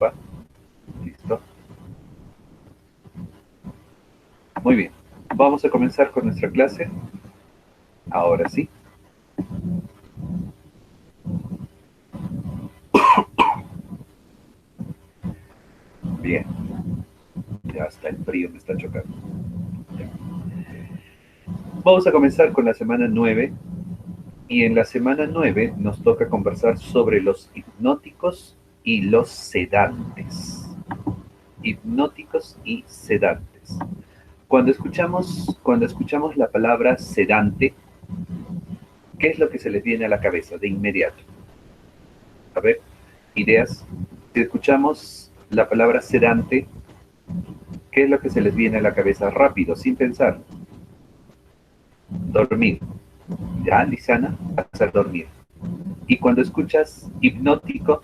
¿Va? Listo. Muy bien. Vamos a comenzar con nuestra clase. Ahora sí. Bien. Ya está el frío, me está chocando. Ya. Vamos a comenzar con la semana 9. Y en la semana 9 nos toca conversar sobre los hipnóticos y los sedantes. Hipnóticos y sedantes. Cuando escuchamos la palabra sedante, ¿qué es lo que se les viene a la cabeza de inmediato? A ver, ideas. Si escuchamos la palabra sedante, ¿qué es lo que se les viene a la cabeza rápido, sin pensar? Dormir. Ya, Lisana, hacer dormir. Y cuando escuchas hipnótico,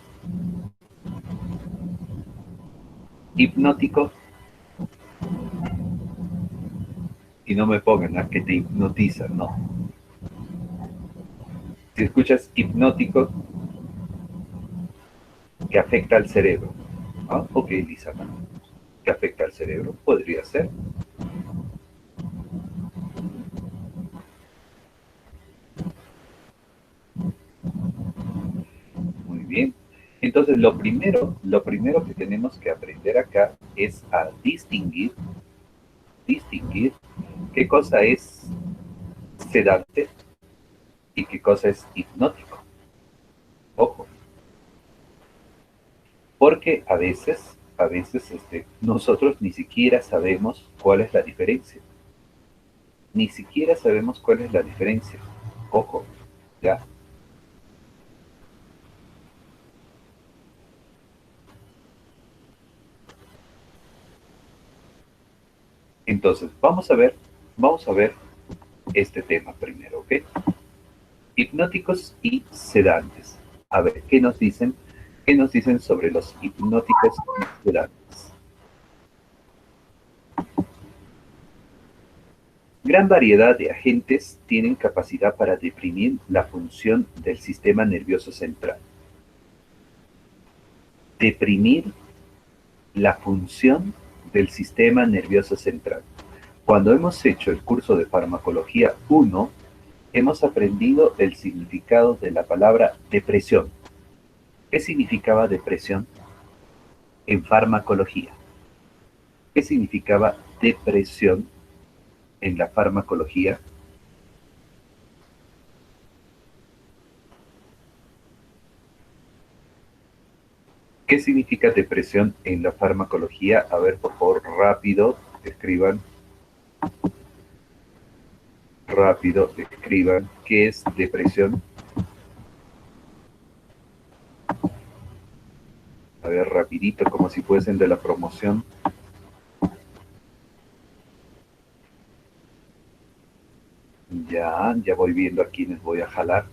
hipnótico, y no me pongan a que te hipnotizan, no. Si escuchas hipnótico, que afecta al cerebro. ¿Ah? Ok, Lisana, que afecta al cerebro, podría ser. Muy bien. Entonces, lo primero que tenemos que aprender acá es a distinguir qué cosa es sedante y qué cosa es hipnótico. Ojo, porque a veces nosotros ni siquiera sabemos cuál es la diferencia. Ni siquiera sabemos cuál es la diferencia. Ojo, ¿ya? Entonces, vamos a ver este tema primero, ¿ok? Hipnóticos y sedantes. A ver, ¿qué nos dicen sobre los hipnóticos y sedantes? Gran variedad de agentes tienen capacidad para deprimir la función del sistema nervioso central. Deprimir la función del sistema nervioso central. Cuando hemos hecho el curso de farmacología 1, hemos aprendido el significado de la palabra depresión. ¿Qué significaba depresión en farmacología? ¿Qué significaba depresión en la farmacología? ¿Qué significa depresión en la farmacología? A ver, por favor, rápido, escriban qué es depresión. A ver, rapidito, como si fuesen de la promoción. Ya voy viendo a quiénes voy a jalar.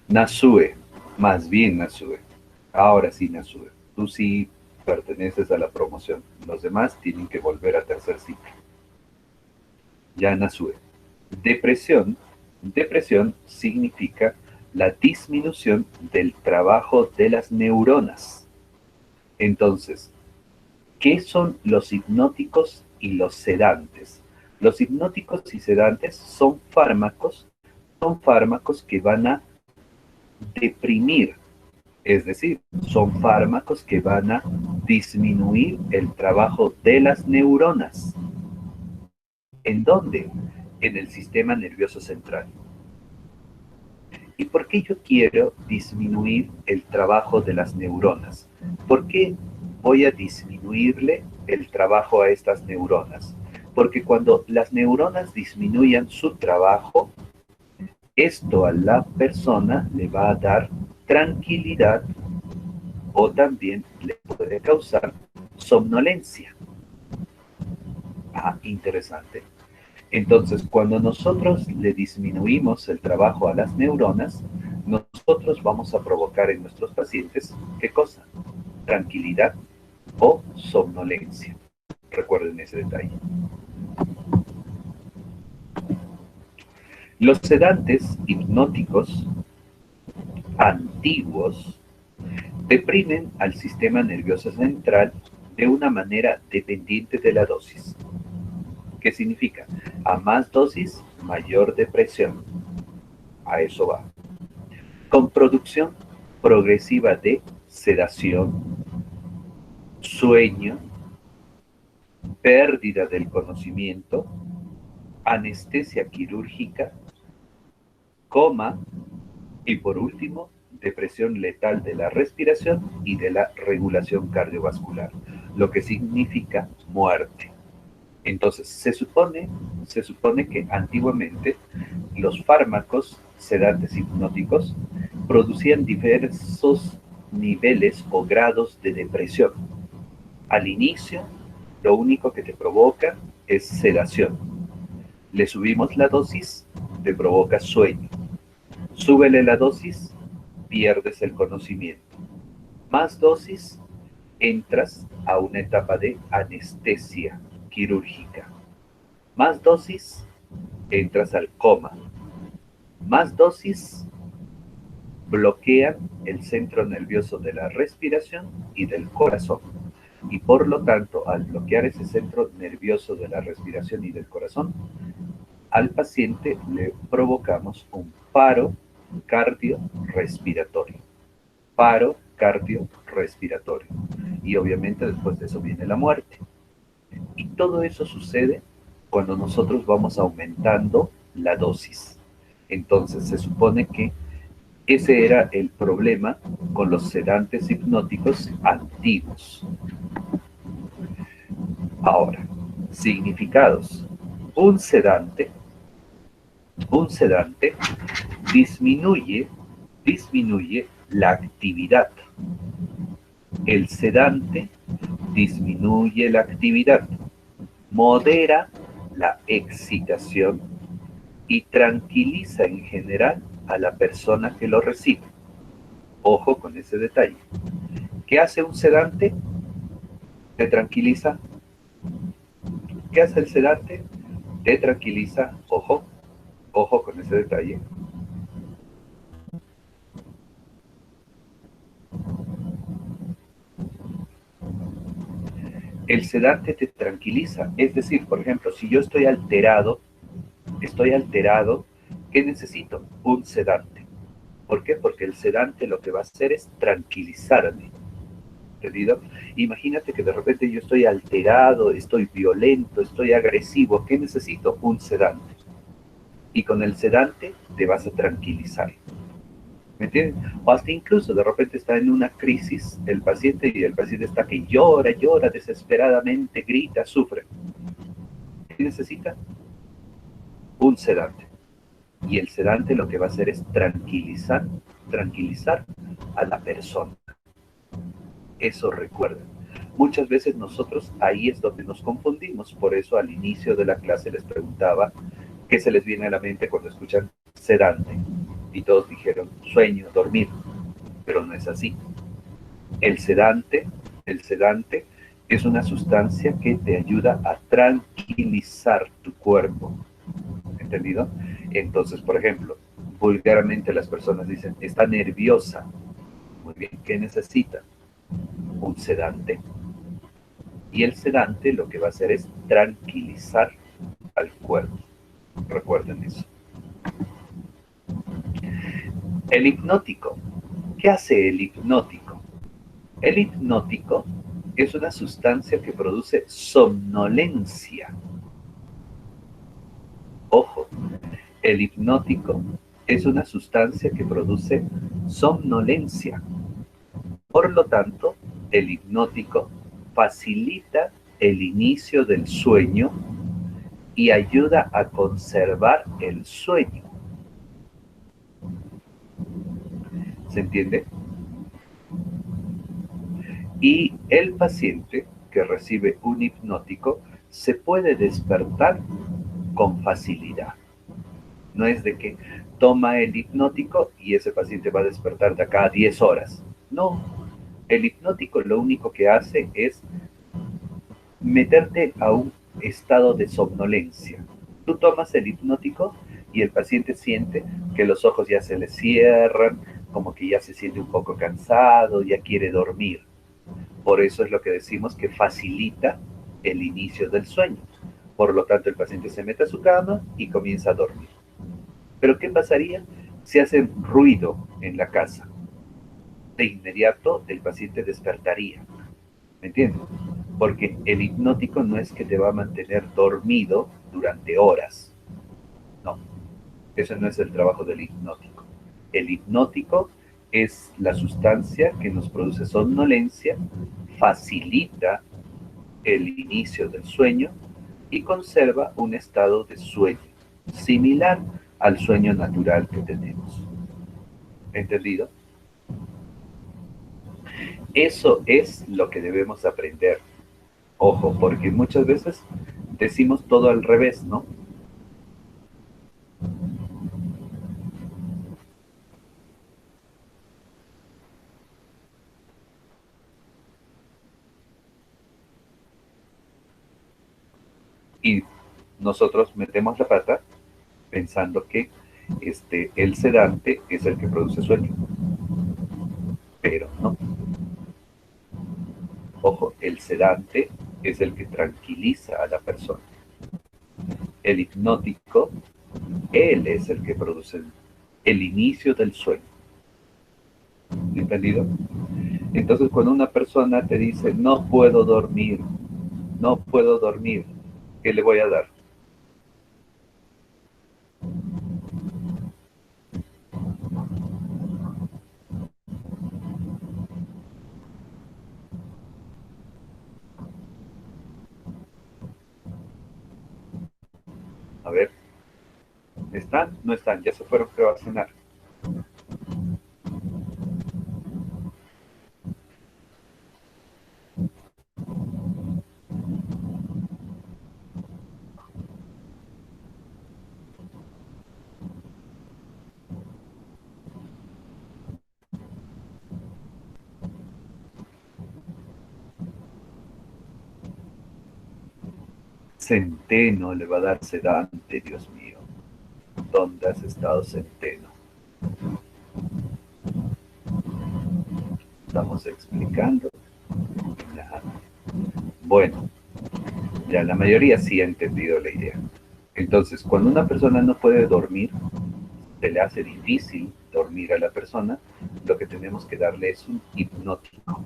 Nasue, más bien Nasue. Ahora sí, Nasue. Tú sí perteneces a la promoción. Los demás tienen que volver a tercer ciclo. Ya Nasue. Depresión significa la disminución del trabajo de las neuronas. Entonces, ¿qué son los hipnóticos y los sedantes? Los hipnóticos y sedantes son fármacos que van a deprimir, es decir, son fármacos que van a disminuir el trabajo de las neuronas. ¿En dónde? En el sistema nervioso central. ¿Y por qué yo quiero disminuir el trabajo de las neuronas? ¿Por qué voy a disminuirle el trabajo a estas neuronas? Porque cuando las neuronas disminuyan su trabajo, esto a la persona le va a dar tranquilidad o también le puede causar somnolencia. Ah, interesante. Entonces, cuando nosotros le disminuimos el trabajo a las neuronas, nosotros vamos a provocar en nuestros pacientes, ¿qué cosa? Tranquilidad o somnolencia. Recuerden ese detalle. Los sedantes hipnóticos antiguos deprimen al sistema nervioso central de una manera dependiente de la dosis. ¿Qué significa? A más dosis, mayor depresión. A eso va. Con producción progresiva de sedación, sueño, pérdida del conocimiento, anestesia quirúrgica, coma y por último, depresión letal de la respiración y de la regulación cardiovascular, lo que significa muerte. Entonces, se supone que antiguamente los fármacos sedantes hipnóticos producían diversos niveles o grados de depresión. Al inicio, lo único que te provoca es sedación. Le subimos la dosis, te provoca sueño. Súbele la dosis, pierdes el conocimiento. Más dosis, entras a una etapa de anestesia quirúrgica. Más dosis, entras al coma. Más dosis, bloquean el centro nervioso de la respiración y del corazón. Y por lo tanto, al bloquear ese centro nervioso de la respiración y del corazón, al paciente le provocamos un paro cardiorrespiratorio. Paro cardiorrespiratorio. Y obviamente después de eso viene la muerte. Y todo eso sucede cuando nosotros vamos aumentando la dosis. Entonces se supone que ese era el problema con los sedantes hipnóticos antiguos. Ahora, significados. Un sedante disminuye la actividad. El sedante disminuye la actividad, modera la excitación y tranquiliza en general a la persona que lo recibe. Ojo con ese detalle. ¿Qué hace un sedante? Te tranquiliza. ¿Qué hace el sedante? Te tranquiliza. Ojo con ese detalle. El sedante te tranquiliza. Es decir, por ejemplo, si yo estoy alterado, ¿qué necesito? Un sedante. ¿Por qué? Porque el sedante lo que va a hacer es tranquilizarme. ¿Entendido? Imagínate que de repente yo estoy alterado, estoy violento, estoy agresivo. ¿Qué necesito? Un sedante. Y con el sedante te vas a tranquilizar. ¿Me entiendes? O hasta incluso de repente está en una crisis el paciente y el paciente está que llora desesperadamente, grita, sufre. ¿Qué necesita? Un sedante. Y el sedante lo que va a hacer es tranquilizar a la persona. Eso recuerden. Muchas veces nosotros ahí es donde nos confundimos. Por eso al inicio de la clase les preguntaba qué se les viene a la mente cuando escuchan sedante. Y todos dijeron sueño, dormir. Pero no es así. El sedante es una sustancia que te ayuda a tranquilizar tu cuerpo. ¿Entendido? Entonces, por ejemplo, vulgarmente las personas dicen, está nerviosa. Muy bien, ¿qué necesita? Un sedante. Y el sedante lo que va a hacer es tranquilizar al cuerpo. Recuerden eso. El hipnótico. ¿Qué hace el hipnótico? El hipnótico es una sustancia que produce somnolencia. Ojo, el hipnótico es una sustancia que produce somnolencia. Por lo tanto, el hipnótico facilita el inicio del sueño y ayuda a conservar el sueño. ¿Se entiende? Y el paciente que recibe un hipnótico se puede despertar con facilidad. No es de que toma el hipnótico y ese paciente va a despertar de acá a 10 horas. No, el hipnótico lo único que hace es meterte a un estado de somnolencia. Tú tomas el hipnótico y el paciente siente que los ojos ya se le cierran, como que ya se siente un poco cansado, ya quiere dormir. Por eso es lo que decimos que facilita el inicio del sueño. Por lo tanto, el paciente se mete a su cama y comienza a dormir. Pero ¿qué pasaría si hacen ruido en la casa? De inmediato el paciente despertaría. ¿Me entiendes? Porque el hipnótico no es que te va a mantener dormido durante horas. No, eso no es el trabajo del hipnótico. El hipnótico es la sustancia que nos produce somnolencia, facilita el inicio del sueño y conserva un estado de sueño similar al sueño natural que tenemos. ¿Entendido? Eso es lo que debemos aprender. Ojo, porque muchas veces decimos todo al revés, ¿no? Y nosotros metemos la pata pensando que el sedante es el que produce sueño. Pero no. Ojo, el sedante es el que tranquiliza a la persona. El hipnótico, él es el que produce el inicio del sueño. ¿Entendido? Entonces, cuando una persona te dice, no puedo dormir, no puedo dormir, ¿qué le voy a dar? A ver, ¿están? No están, ya se fueron, creo, a cenar. Centeno le va a dar sedante, Dios mío. ¿Dónde has estado, Centeno? Estamos explicando nada. Bueno, ya la mayoría sí ha entendido la idea. Entonces, cuando una persona no puede dormir, se le hace difícil dormir a la persona, lo que tenemos que darle es un hipnótico.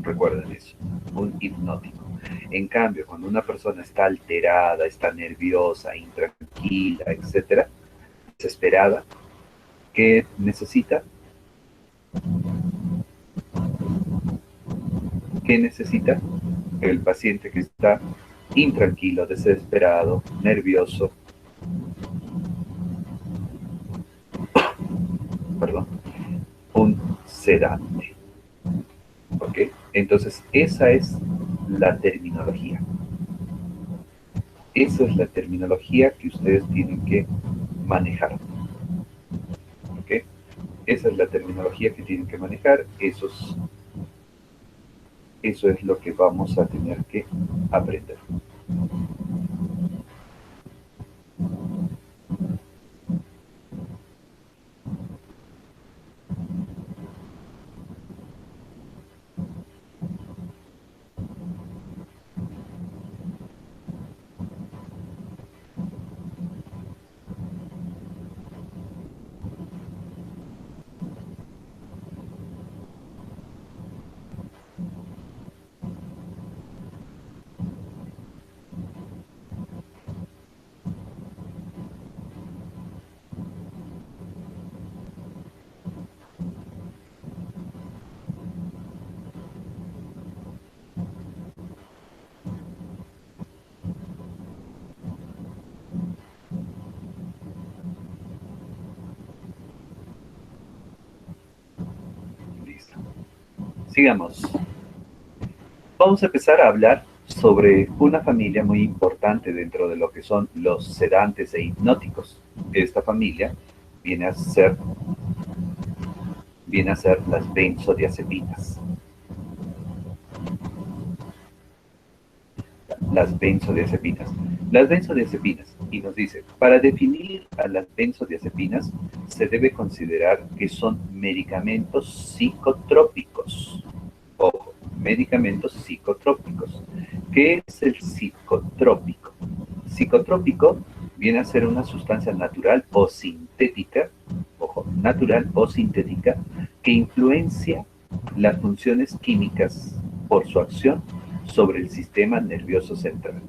Recuerden eso, un hipnótico. En cambio, cuando una persona está alterada, está nerviosa, intranquila, etcétera, desesperada, ¿qué necesita? ¿Qué necesita? El paciente que está intranquilo, desesperado, nervioso, perdón, un sedante. ¿Ok? Entonces, esa es la terminología. Esa es la terminología que ustedes tienen que manejar. ¿Ok? Esa es la terminología que tienen que manejar. Eso es lo que vamos a tener que aprender. Listo. Sigamos. Vamos a empezar a hablar sobre una familia muy importante dentro de lo que son los sedantes e hipnóticos. Esta familia viene a ser, viene a ser las benzodiazepinas. Las benzodiazepinas. Las benzodiazepinas, y nos dice, para definir a las benzodiazepinas se debe considerar que son medicamentos psicotrópicos. Ojo, medicamentos psicotrópicos. ¿Qué es el psicotrópico? Psicotrópico viene a ser una sustancia natural o sintética, ojo, natural o sintética, que influencia las funciones químicas por su acción sobre el sistema nervioso central.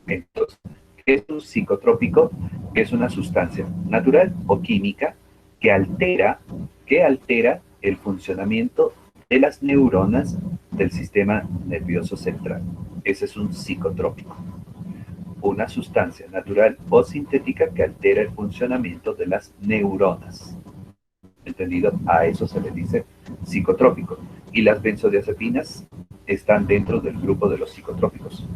Entonces, ¿qué es un psicotrópico? Es una sustancia natural o química que altera el funcionamiento de las neuronas del sistema nervioso central. Ese es un psicotrópico. Una sustancia natural o sintética que altera el funcionamiento de las neuronas. ¿Entendido? A eso se le dice psicotrópico. Y las benzodiazepinas están dentro del grupo de los psicotrópicos.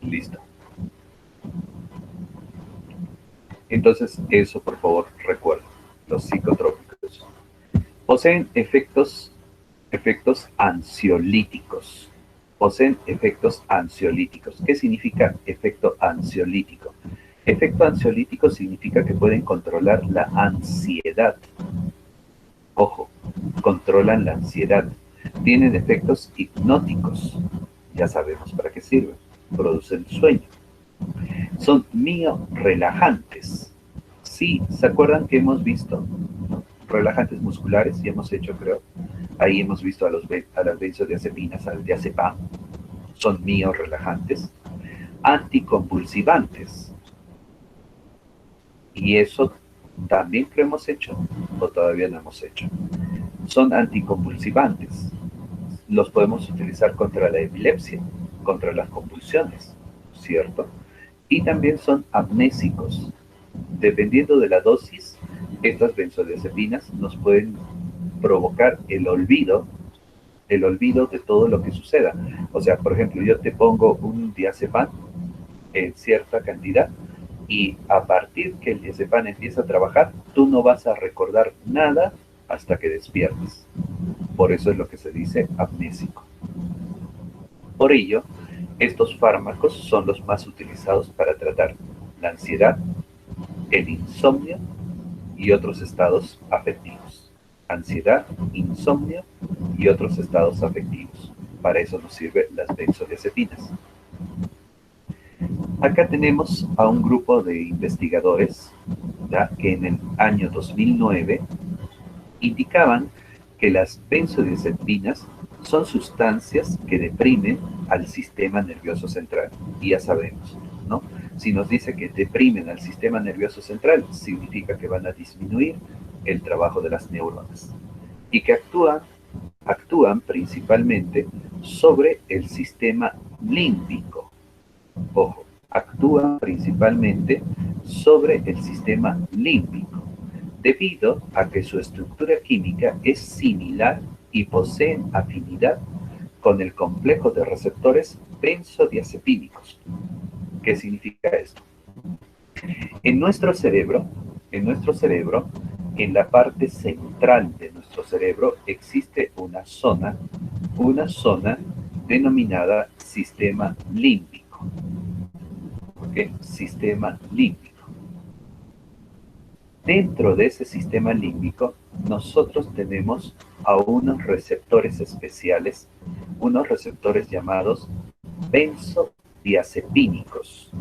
Listo. Entonces, eso por favor recuerden. Los psicotrópicos poseen efectos ansiolíticos. Poseen efectos ansiolíticos. ¿Qué significa efecto ansiolítico? Efecto ansiolítico significa que pueden controlar la ansiedad. Ojo, controlan la ansiedad. Tienen efectos hipnóticos. Ya sabemos para qué sirven. Producen sueño. Son miorelajantes. Sí, ¿se acuerdan que hemos visto relajantes musculares? Y hemos hecho, creo, ahí hemos visto a las benzodiazepinas, al diazepam. Son miorelajantes. Anticonvulsivantes. Y eso también lo hemos hecho, o todavía no hemos hecho. Son anticonvulsivantes. Los podemos utilizar contra la epilepsia, contra las convulsiones, ¿cierto? Y también son amnésicos. Dependiendo de la dosis, estas benzodiazepinas nos pueden provocar el olvido de todo lo que suceda. O sea, por ejemplo, yo te pongo un diazepam en cierta cantidad y a partir que el diazepam empieza a trabajar, tú no vas a recordar nada hasta que despiertes. Por eso es lo que se dice amnésico. Por ello, estos fármacos son los más utilizados para tratar la ansiedad, el insomnio y otros estados afectivos. Ansiedad, insomnio y otros estados afectivos. Para eso nos sirven las benzodiazepinas. Acá tenemos a un grupo de investigadores, ¿ya?, que en el año 2009 indicaban que las benzodiazepinas son sustancias que deprimen al sistema nervioso central. Y ya sabemos, ¿no? Si nos dice que deprimen al sistema nervioso central, significa que van a disminuir el trabajo de las neuronas. Y que actúan principalmente sobre el sistema límbico. Ojo, actúan principalmente sobre el sistema límbico, debido a que su estructura química es similar y poseen afinidad con el complejo de receptores benzodiazepínicos. ¿Qué significa esto? En nuestro cerebro, en la parte central de nuestro cerebro, existe una zona denominada sistema límbico. ¿Ok? Sistema límbico. Dentro de ese sistema límbico, nosotros tenemos a unos receptores especiales, unos receptores llamados benzodiazepínicos.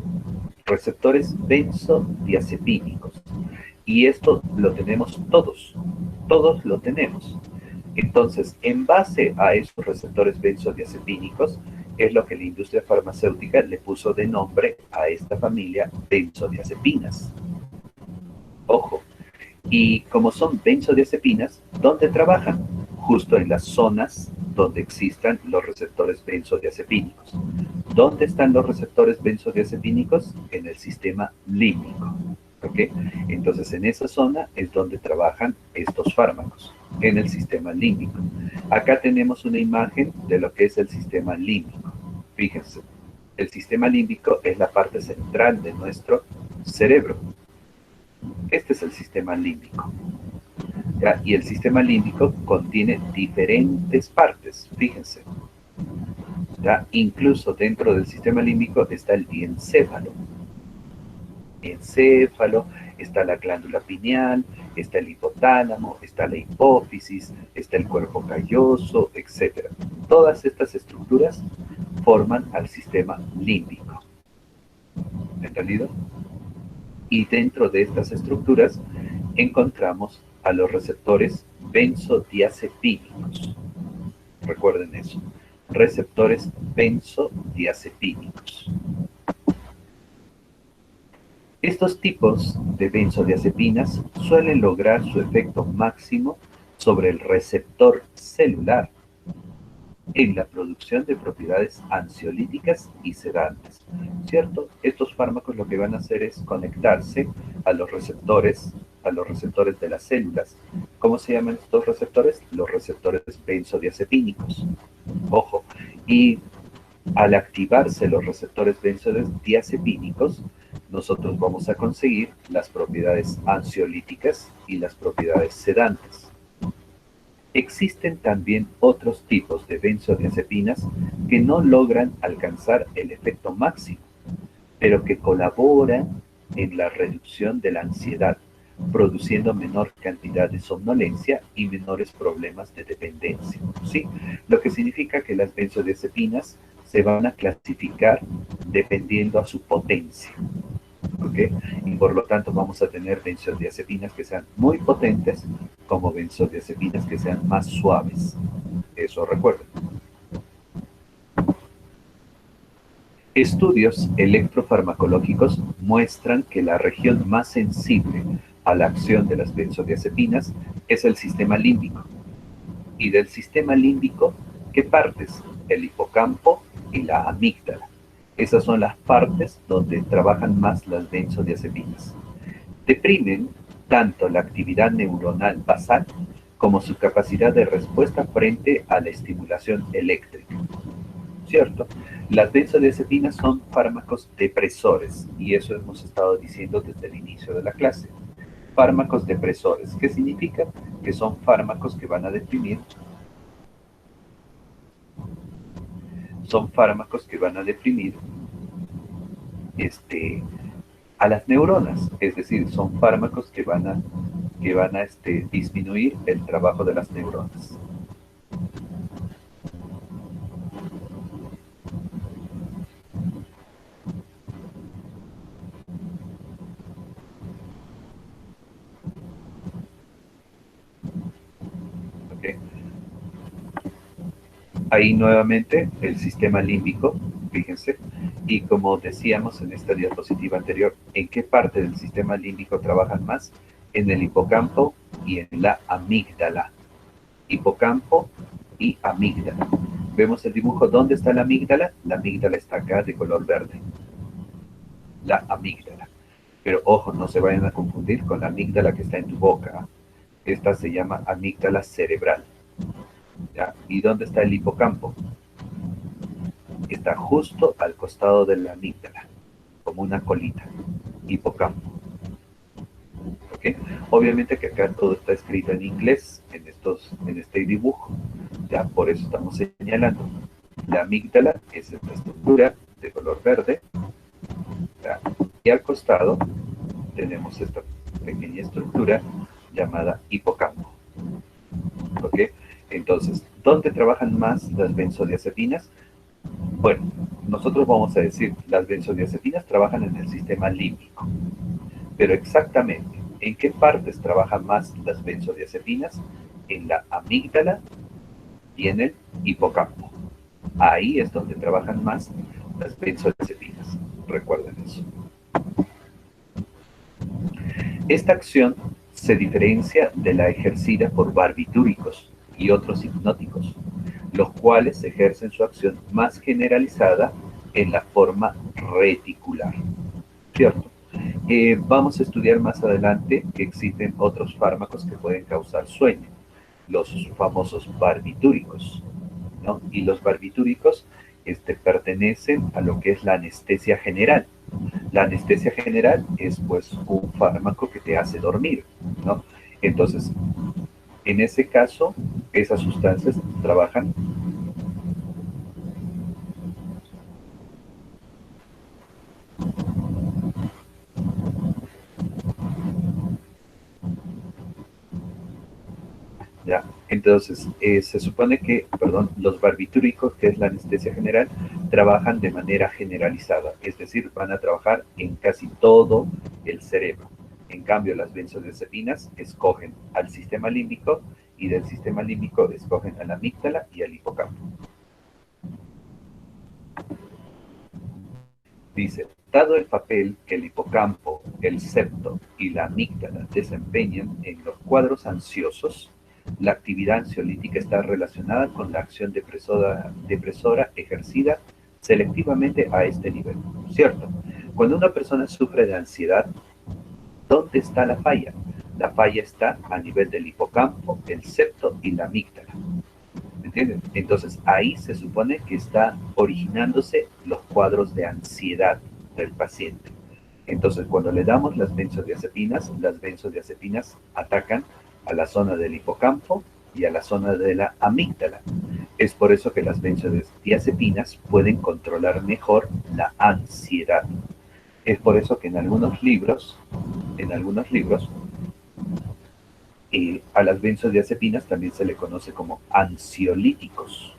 Receptores benzodiazepínicos. Y esto lo tenemos todos lo tenemos. Entonces, en base a esos receptores benzodiazepínicos, es lo que la industria farmacéutica le puso de nombre a esta familia benzodiazepinas. Ojo, y como son benzodiazepinas, ¿dónde trabajan? Justo en las zonas donde existan los receptores benzodiazepínicos. ¿Dónde están los receptores benzodiazepínicos? En el sistema límbico. ¿Ok? Entonces, en esa zona es donde trabajan estos fármacos, en el sistema límbico. Acá tenemos una imagen de lo que es el sistema límbico. Fíjense, el sistema límbico es la parte central de nuestro cerebro. Este es el sistema límbico. ¿Ya? Y el sistema límbico contiene diferentes partes, fíjense. ¿Ya? Incluso dentro del sistema límbico está el encéfalo. Encéfalo, está la glándula pineal, está el hipotálamo, está la hipófisis, está el cuerpo calloso, etc. Todas estas estructuras forman al sistema límbico. ¿Entendido? Y dentro de estas estructuras encontramos a los receptores benzodiazepínicos. Recuerden eso. Receptores benzodiazepínicos. Estos tipos de benzodiazepinas suelen lograr su efecto máximo sobre el receptor celular en la producción de propiedades ansiolíticas y sedantes. ¿Cierto? Estos fármacos lo que van a hacer es conectarse a los receptores de las células. ¿Cómo se llaman estos receptores? Los receptores benzodiazepínicos. Ojo, y al activarse los receptores benzodiazepínicos, nosotros vamos a conseguir las propiedades ansiolíticas y las propiedades sedantes. Existen también otros tipos de benzodiazepinas que no logran alcanzar el efecto máximo, pero que colaboran en la reducción de la ansiedad, produciendo menor cantidad de somnolencia y menores problemas de dependencia, ¿sí? Lo que significa que las benzodiazepinas se van a clasificar dependiendo a su potencia, ¿ok? Y por lo tanto vamos a tener benzodiazepinas que sean muy potentes como benzodiazepinas que sean más suaves. Eso recuerden. Estudios electrofarmacológicos muestran que la región más sensible a la acción de las benzodiazepinas es el sistema límbico. Y del sistema límbico, ¿qué partes? El hipocampo y la amígdala. Esas son las partes donde trabajan más las benzodiazepinas. Deprimen tanto la actividad neuronal basal como su capacidad de respuesta frente a la estimulación eléctrica. ¿Cierto? Las benzodiazepinas son fármacos depresores, y eso hemos estado diciendo desde el inicio de la clase. Fármacos depresores, ¿qué significa? Que son fármacos que van a deprimir a las neuronas, es decir, son fármacos que van a disminuir el trabajo de las neuronas. ¿Okay? Ahí nuevamente el sistema límbico, fíjense, y como decíamos en esta diapositiva anterior, ¿en qué parte del sistema límbico trabajan más? En el hipocampo y en la amígdala. Hipocampo y amígdala. Vemos el dibujo, ¿dónde está la amígdala? La amígdala está acá de color verde. La amígdala. Pero ojo, no se vayan a confundir con la amígdala que está en tu boca. Esta se llama amígdala cerebral. ¿Ya? ¿Y dónde está el hipocampo? Está justo al costado de la amígdala, como una colita, hipocampo. ¿Okay? Obviamente que acá todo está escrito en inglés, en este dibujo, ya por eso estamos señalando. La amígdala es esta estructura de color verde, ¿ya? Y al costado tenemos esta pequeña estructura llamada hipocampo. ¿Ok? Entonces, ¿dónde trabajan más las benzodiazepinas? Bueno, nosotros vamos a decir, las benzodiazepinas trabajan en el sistema límbico, pero exactamente, ¿en qué partes trabajan más las benzodiazepinas? En la amígdala y en el hipocampo. Ahí es donde trabajan más las benzodiazepinas. Recuerden eso. Esta acción se diferencia de la ejercida por barbitúricos y otros hipnóticos, los cuales ejercen su acción más generalizada en la forma reticular, ¿cierto? Vamos a estudiar más adelante que existen otros fármacos que pueden causar sueño, los famosos barbitúricos, ¿no? Y los barbitúricos pertenecen a lo que es la anestesia general. La anestesia general es pues un fármaco que te hace dormir, ¿no? Entonces, en ese caso, esas sustancias trabajan. ¿Ya? Entonces, se supone que, perdón, los barbitúricos, que es la anestesia general, trabajan de manera generalizada, es decir, van a trabajar en casi todo el cerebro. En cambio, las benzodiazepinas escogen al sistema límbico y del sistema límbico escogen a la amígdala y al hipocampo. Dice, dado el papel que el hipocampo, el septo y la amígdala desempeñan en los cuadros ansiosos, la actividad ansiolítica está relacionada con la acción depresora ejercida selectivamente a este nivel, ¿cierto? Cuando una persona sufre de ansiedad, ¿dónde está la falla? La falla está a nivel del hipocampo, el septo y la amígdala. ¿Me entienden? Entonces ahí se supone que está originándose los cuadros de ansiedad del paciente. Entonces cuando le damos las benzodiazepinas atacan a la zona del hipocampo y a la zona de la amígdala. Es por eso que las benzodiazepinas pueden controlar mejor la ansiedad. Es por eso que en algunos libros, a las benzodiazepinas también se le conoce como ansiolíticos.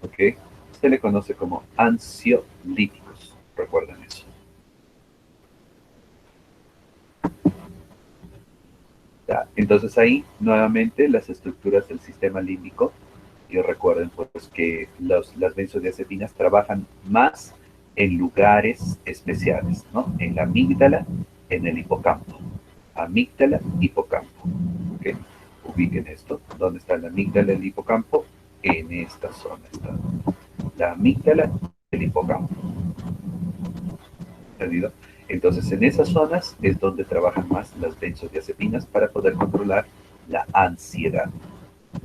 ¿Ok? Se le conoce como ansiolíticos. Recuerden eso. ¿Ya? Entonces ahí, nuevamente, las estructuras del sistema límbico, y recuerden pues que las benzodiazepinas trabajan más en lugares especiales, ¿no? En la amígdala, en el hipocampo. Amígdala, hipocampo. ¿Ok? Ubiquen esto. ¿Dónde está la amígdala, el hipocampo? En esta zona está la amígdala, el hipocampo. ¿Entendido? Entonces, en esas zonas es donde trabajan más las benzodiazepinas para poder controlar la ansiedad.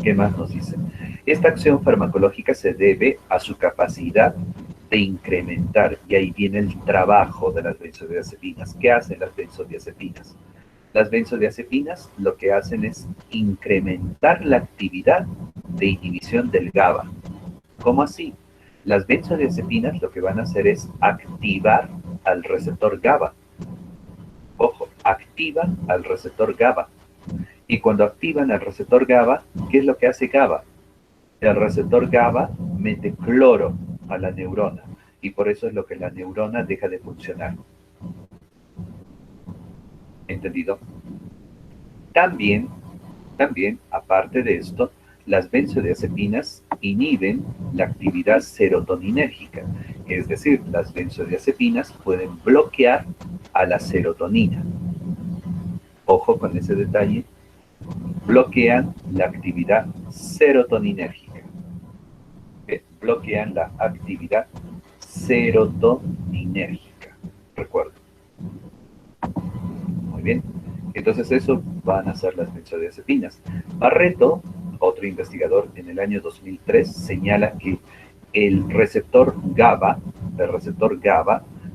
¿Qué más nos dice? Esta acción farmacológica se debe a su capacidad de incrementar, y ahí viene el trabajo de las benzodiazepinas. ¿Qué hacen las benzodiazepinas? Las benzodiazepinas lo que hacen es incrementar la actividad de inhibición del GABA. ¿Cómo así? Las benzodiazepinas lo que van a hacer es activar al receptor GABA. Ojo, activan al receptor GABA. Y cuando activan al receptor GABA, ¿qué es lo que hace GABA? El receptor GABA mete cloro a la neurona y por eso es lo que la neurona deja de funcionar. ¿Entendido? También, también, aparte de esto, las benzodiazepinas inhiben la actividad serotoninérgica, es decir, las benzodiazepinas pueden bloquear a la serotonina. Ojo con ese detalle, bloquean la actividad serotoninérgica. Bloquean la actividad serotoninérgica. Recuerdo. Muy bien. Entonces eso van a ser las benzodiazepinas. Barreto, otro investigador en el año 2003, señala que el receptor GABA,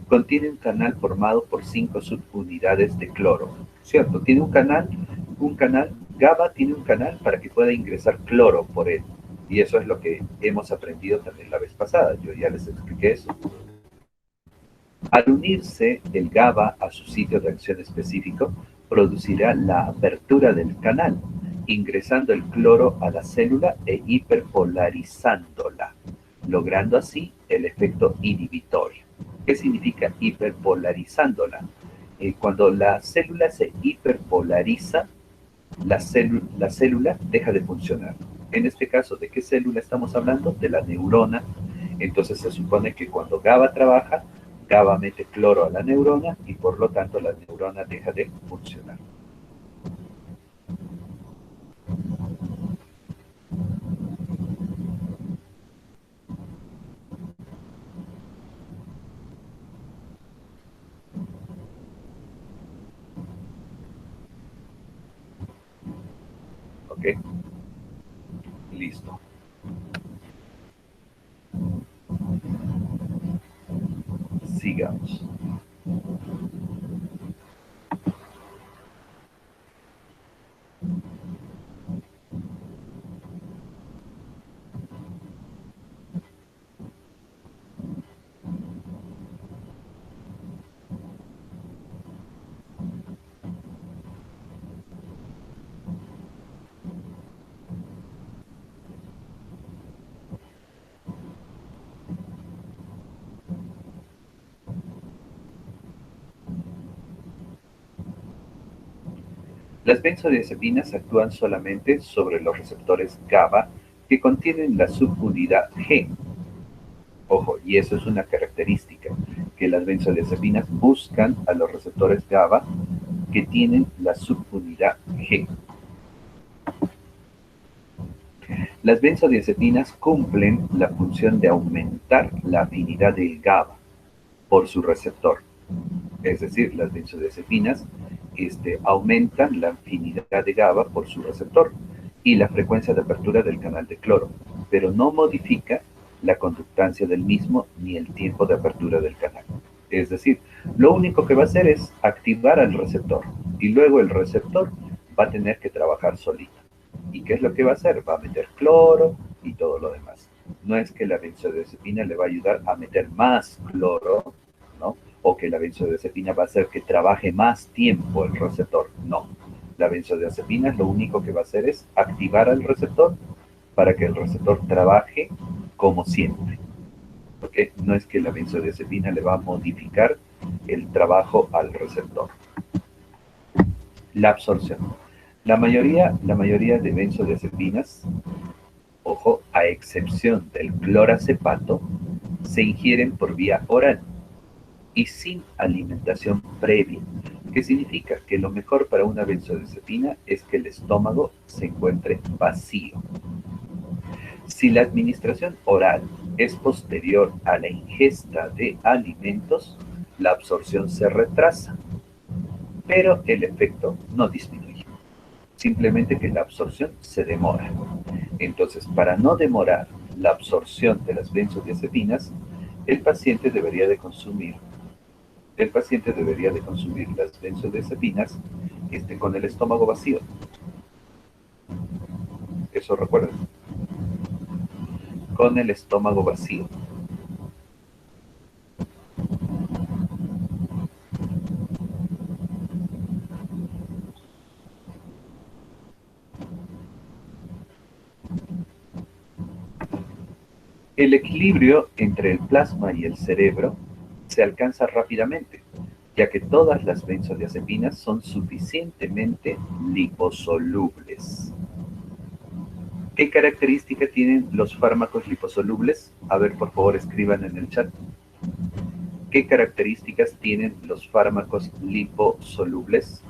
contiene un canal formado por 5 subunidades de cloro. ¿Cierto? Tiene GABA tiene un canal para que pueda ingresar cloro por él. Y eso es lo que hemos aprendido también la vez pasada. Yo ya les expliqué eso. Al unirse el GABA a su sitio de acción específico, producirá la apertura del canal, ingresando el cloro a la célula e hiperpolarizándola, logrando así el efecto inhibitorio. ¿Qué significa hiperpolarizándola? Cuando la célula se hiperpolariza, la célula deja de funcionar. En este caso, ¿de qué célula estamos hablando? De la neurona. Entonces se supone que cuando GABA trabaja, GABA mete cloro a la neurona y por lo tanto la neurona deja de funcionar. ¿Ok? Listo. Sigamos. Las benzodiazepinas actúan solamente sobre los receptores GABA que contienen la subunidad G. Ojo, y eso es una característica, que las benzodiazepinas buscan a los receptores GABA que tienen la subunidad G. Las benzodiazepinas cumplen la función de aumentar la afinidad del GABA por su receptor. Es decir, las benzodiazepinas aumentan la afinidad de GABA por su receptor y la frecuencia de apertura del canal de cloro, pero no modifica la conductancia del mismo ni el tiempo de apertura del canal. Es decir, lo único que va a hacer es activar al receptor y luego el receptor va a tener que trabajar solito. ¿Y qué es lo que va a hacer? Va a meter cloro y todo lo demás. No es que la benzodiazepina le va a ayudar a meter más cloro, ¿no? O que la benzodiazepina va a hacer que trabaje más tiempo el receptor. No. La benzodiazepina lo único que va a hacer es activar al receptor para que el receptor trabaje como siempre. Porque no es que la benzodiazepina le va a modificar el trabajo al receptor. La absorción. La mayoría de benzodiazepinas, ojo, a excepción del clorazepato, se ingieren por vía oral y sin alimentación previa, que significa que lo mejor para una benzodiazepina es que el estómago se encuentre vacío. Si la administración oral es posterior a la ingesta de alimentos, la absorción se retrasa, pero el efecto no disminuye. Simplemente que la absorción se demora. Entonces, para no demorar la absorción de las benzodiazepinas, el paciente debería de consumir el paciente debería de consumir las benzodiazepinas con el estómago vacío. Eso recuerden, con el estómago vacío. El equilibrio entre el plasma y el cerebro se alcanza rápidamente, ya que todas las benzodiazepinas son suficientemente liposolubles. ¿Qué característica tienen los fármacos liposolubles? A ver, por favor, escriban en el chat. ¿Qué características tienen los fármacos liposolubles?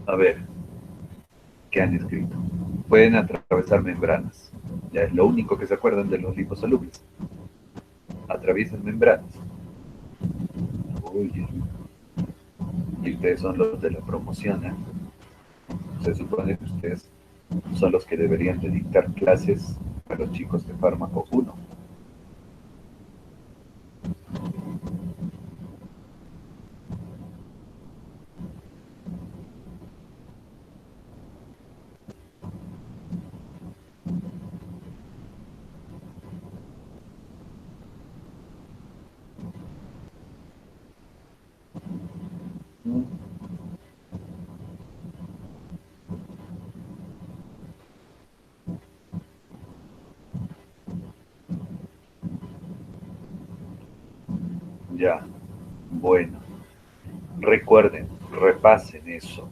A ver, ¿qué han escrito? Pueden atravesar membranas. Ya es lo único que se acuerdan de los liposolubles. Atraviesan membranas. Uy, y ustedes son los de la promoción, ¿eh? Se supone que ustedes son los que deberían de dictar clases a los chicos de fármaco 1. Ya, bueno. Recuerden, repasen eso.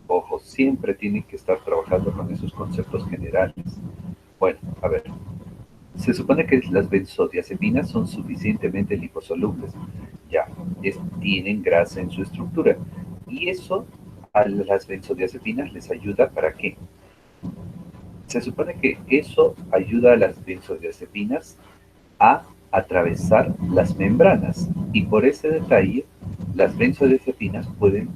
Ojo, siempre tienen que estar trabajando con esos conceptos generales. Bueno, a ver, se supone que las benzodiazepinas son suficientemente liposolubles. Ya, tienen grasa en su estructura. Y eso a las benzodiazepinas les ayuda para qué. Se supone que eso ayuda a las benzodiazepinas a atravesar las membranas. Y por ese detalle, las benzodiazepinas pueden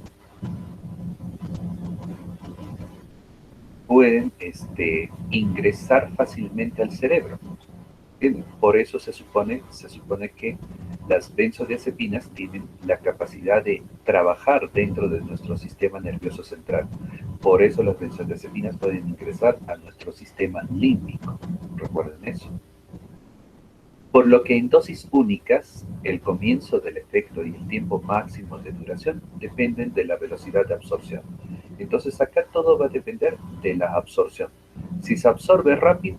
ingresar fácilmente al cerebro. Por eso se supone que las benzodiazepinas tienen la capacidad de trabajar dentro de nuestro sistema nervioso central. Por eso las benzodiazepinas pueden ingresar a nuestro sistema límbico. Recuerden eso. Por lo que en dosis únicas, el comienzo del efecto y el tiempo máximo de duración dependen de la velocidad de absorción. Entonces acá todo va a depender de la absorción. Si se absorbe rápido,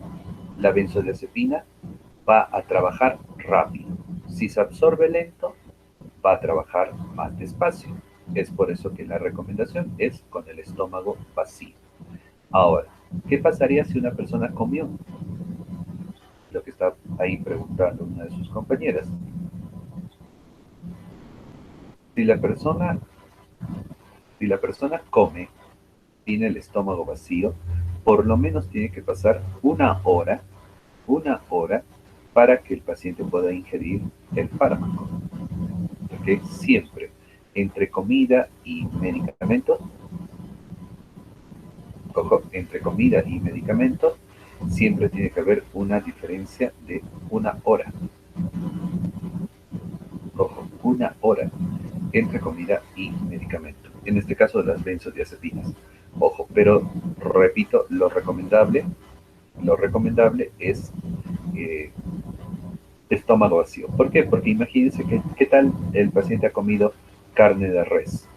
la benzodiazepina va a trabajar rápido. Si se absorbe lento, va a trabajar más despacio. Es por eso que la recomendación es con el estómago vacío. Ahora, ¿qué pasaría si una persona comió? Lo que está ahí preguntando una de sus compañeras. Si la persona, si la persona come, tiene el estómago vacío, por lo menos tiene que pasar una hora para que el paciente pueda ingerir el fármaco. ¿Ok? Siempre entre comida y medicamento, ojo, entre comida y medicamento, siempre tiene que haber una diferencia de una hora. Ojo, una hora entre comida y medicamento. En este caso, las benzodiazepinas. Ojo, pero repito, lo recomendable es eh, estómago vacío. ¿Por qué? Porque imagínense que, ¿qué tal el paciente ha comido carne de res?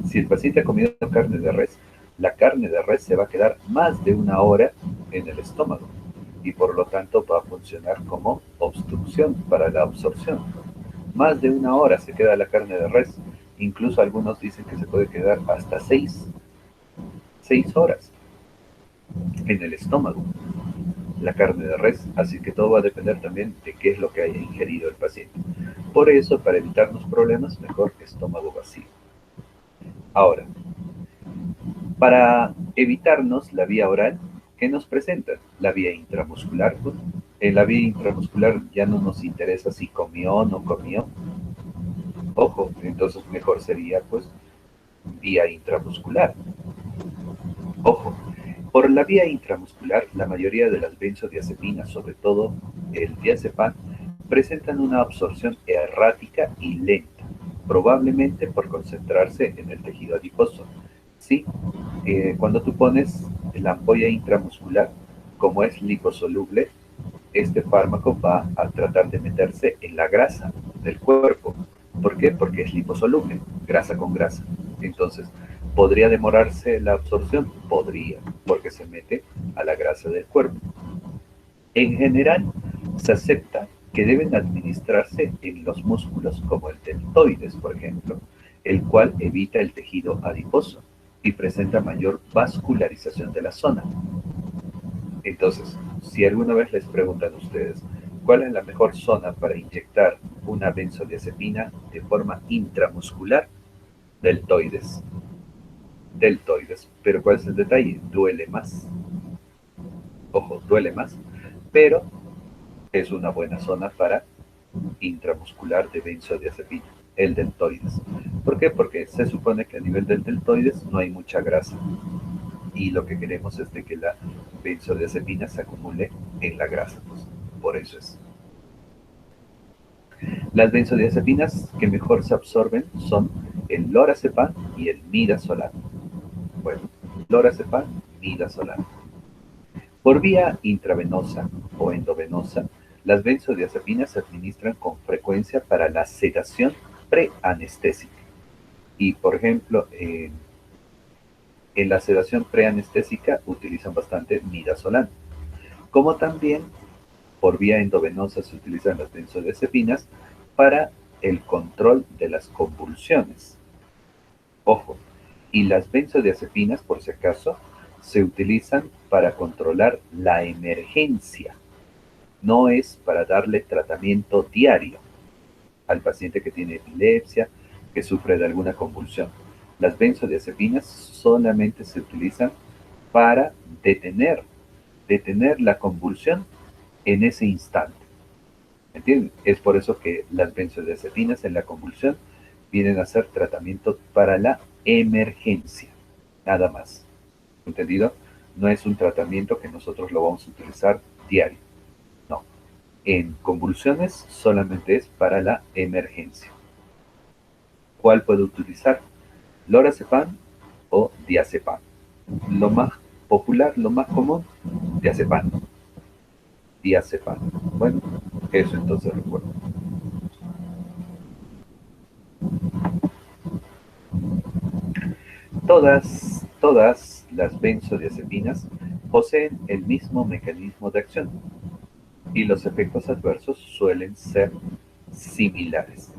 Si el paciente ha comido carne de res, la carne de res se va a quedar más de una hora en el estómago y por lo tanto va a funcionar como obstrucción para la absorción. Más de una hora se queda la carne de res. Incluso algunos dicen que se puede quedar hasta 6 horas en el estómago la carne de res, así que todo va a depender también de qué es lo que haya ingerido el paciente. Por eso, para evitarnos problemas, mejor estómago vacío. Ahora, para evitarnos la vía oral, ¿qué nos presenta? La vía intramuscular. Pues, en la vía intramuscular ya no nos interesa si comió o no comió. Ojo, entonces mejor sería pues vía intramuscular. Ojo, por la vía intramuscular, la mayoría de las benzodiazepinas, sobre todo el diazepam, presentan una absorción errática y lenta, probablemente por concentrarse en el tejido adiposo. Sí, cuando tú pones la ampolla intramuscular, como es liposoluble, este fármaco va a tratar de meterse en la grasa del cuerpo. ¿Por qué? Porque es liposoluble, grasa con grasa. Entonces, ¿podría demorarse la absorción? Podría, porque se mete a la grasa del cuerpo. En general, se acepta que deben administrarse en los músculos como el deltoides, por ejemplo, el cual evita el tejido adiposo y presenta mayor vascularización de la zona. Entonces, si alguna vez les preguntan a ustedes cuál es la mejor zona para inyectar una benzodiazepina de forma intramuscular, deltoides. Deltoides. Pero ¿cuál es el detalle? Duele más. Ojo, duele más, pero es una buena zona para intramuscular de benzodiazepina, el deltoides. ¿Por qué? Porque se supone que a nivel del deltoides no hay mucha grasa y lo que queremos es de que la benzodiazepina se acumule en la grasa. Pues, por eso es. Las benzodiazepinas que mejor se absorben son el lorazepam y el midazolam. Bueno, lorazepam, midazolam. Por vía intravenosa o endovenosa, las benzodiazepinas se administran con frecuencia para la sedación preanestésica. Y, por ejemplo, en la sedación preanestésica utilizan bastante midazolam. Como también por vía endovenosa se utilizan las benzodiazepinas para el control de las convulsiones. Ojo, y las benzodiazepinas, por si acaso, se utilizan para controlar la emergencia. No es para darle tratamiento diario al paciente que tiene epilepsia, que sufre de alguna convulsión. Las benzodiazepinas solamente se utilizan para detener la convulsión en ese instante. ¿Entienden? Es por eso que las benzodiazepinas en la convulsión vienen a ser tratamiento para la emergencia, nada más. ¿Entendido? No es un tratamiento que nosotros lo vamos a utilizar diario. No. En convulsiones solamente es para la emergencia. ¿Cuál puedo utilizar? Lorazepam o diazepam. Lo más popular, lo más común, diazepam. Diazepam. Bueno, eso entonces recuerdo. Todas las benzodiazepinas poseen el mismo mecanismo de acción y los efectos adversos suelen ser similares.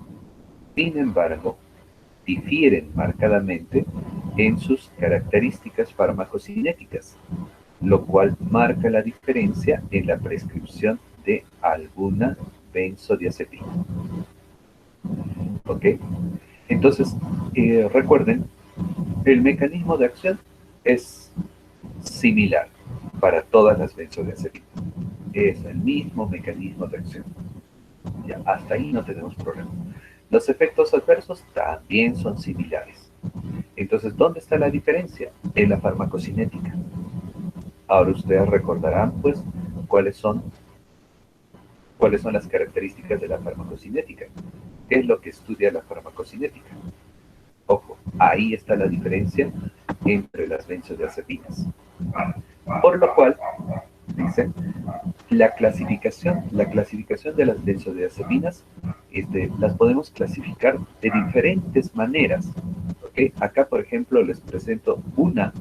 Sin embargo, difieren marcadamente en sus características farmacocinéticas, lo cual marca la diferencia en la prescripción de alguna benzodiazepina. ¿Ok? Entonces, recuerden, el mecanismo de acción es similar para todas las benzodiazepinas. Es el mismo mecanismo de acción. Ya, hasta ahí no tenemos problema. Los efectos adversos también son similares. Entonces, ¿dónde está la diferencia? En la farmacocinética. Ahora ustedes recordarán, pues, cuáles son las características de la farmacocinética. ¿Qué es lo que estudia la farmacocinética? Ojo, ahí está la diferencia entre las benzodiazepinas. Por lo cual, dice, la clasificación de las benzodiazepinas las podemos clasificar de diferentes maneras. ¿Okay? Acá, por ejemplo, les presento una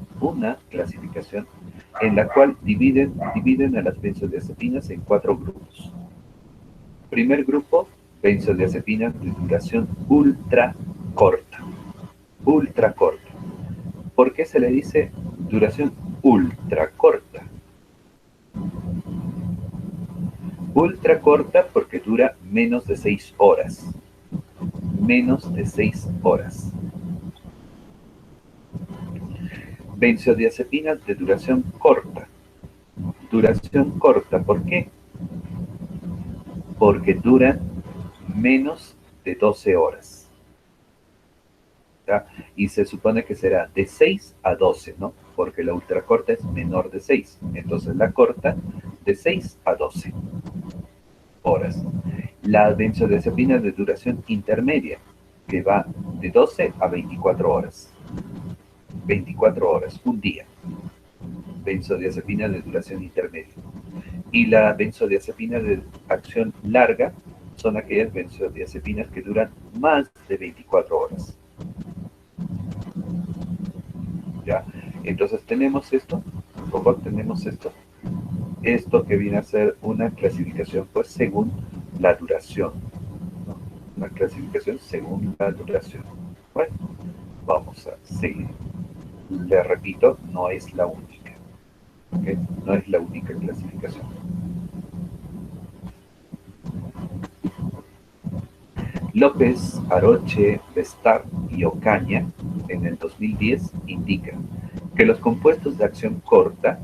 clasificación en la cual dividen a las benzodiazepinas en 4 grupos. Primer grupo, benzodiazepinas de duración ultra corta. Ultra corta. ¿Por qué se le dice duración ultra corta? Ultra corta porque dura menos de 6 horas. Menos de 6 horas. Benzodiazepinas de duración corta. Duración corta, ¿por qué? Porque duran menos de 12 horas. ¿Ya? Y se supone que será de 6 a 12, ¿no? Porque la ultracorta es menor de 6. Entonces la corta de 6 a 12 horas. La benzodiazepina de duración intermedia, que va de 12 a 24 horas. 24 horas, un día. Benzodiazepina de duración intermedia. Y la benzodiazepina de acción larga son aquellas benzodiazepinas que duran más de 24 horas. ¿Ya? Entonces tenemos esto, ¿cómo tenemos esto? Esto que viene a ser una clasificación, pues, según la duración, ¿no? Una clasificación según la duración. Bueno, vamos a seguir. Le repito, no es la única. ¿Okay? No es la única clasificación. López, Aroche, Bestar y Ocaña, en el 2010, indican que los compuestos de acción corta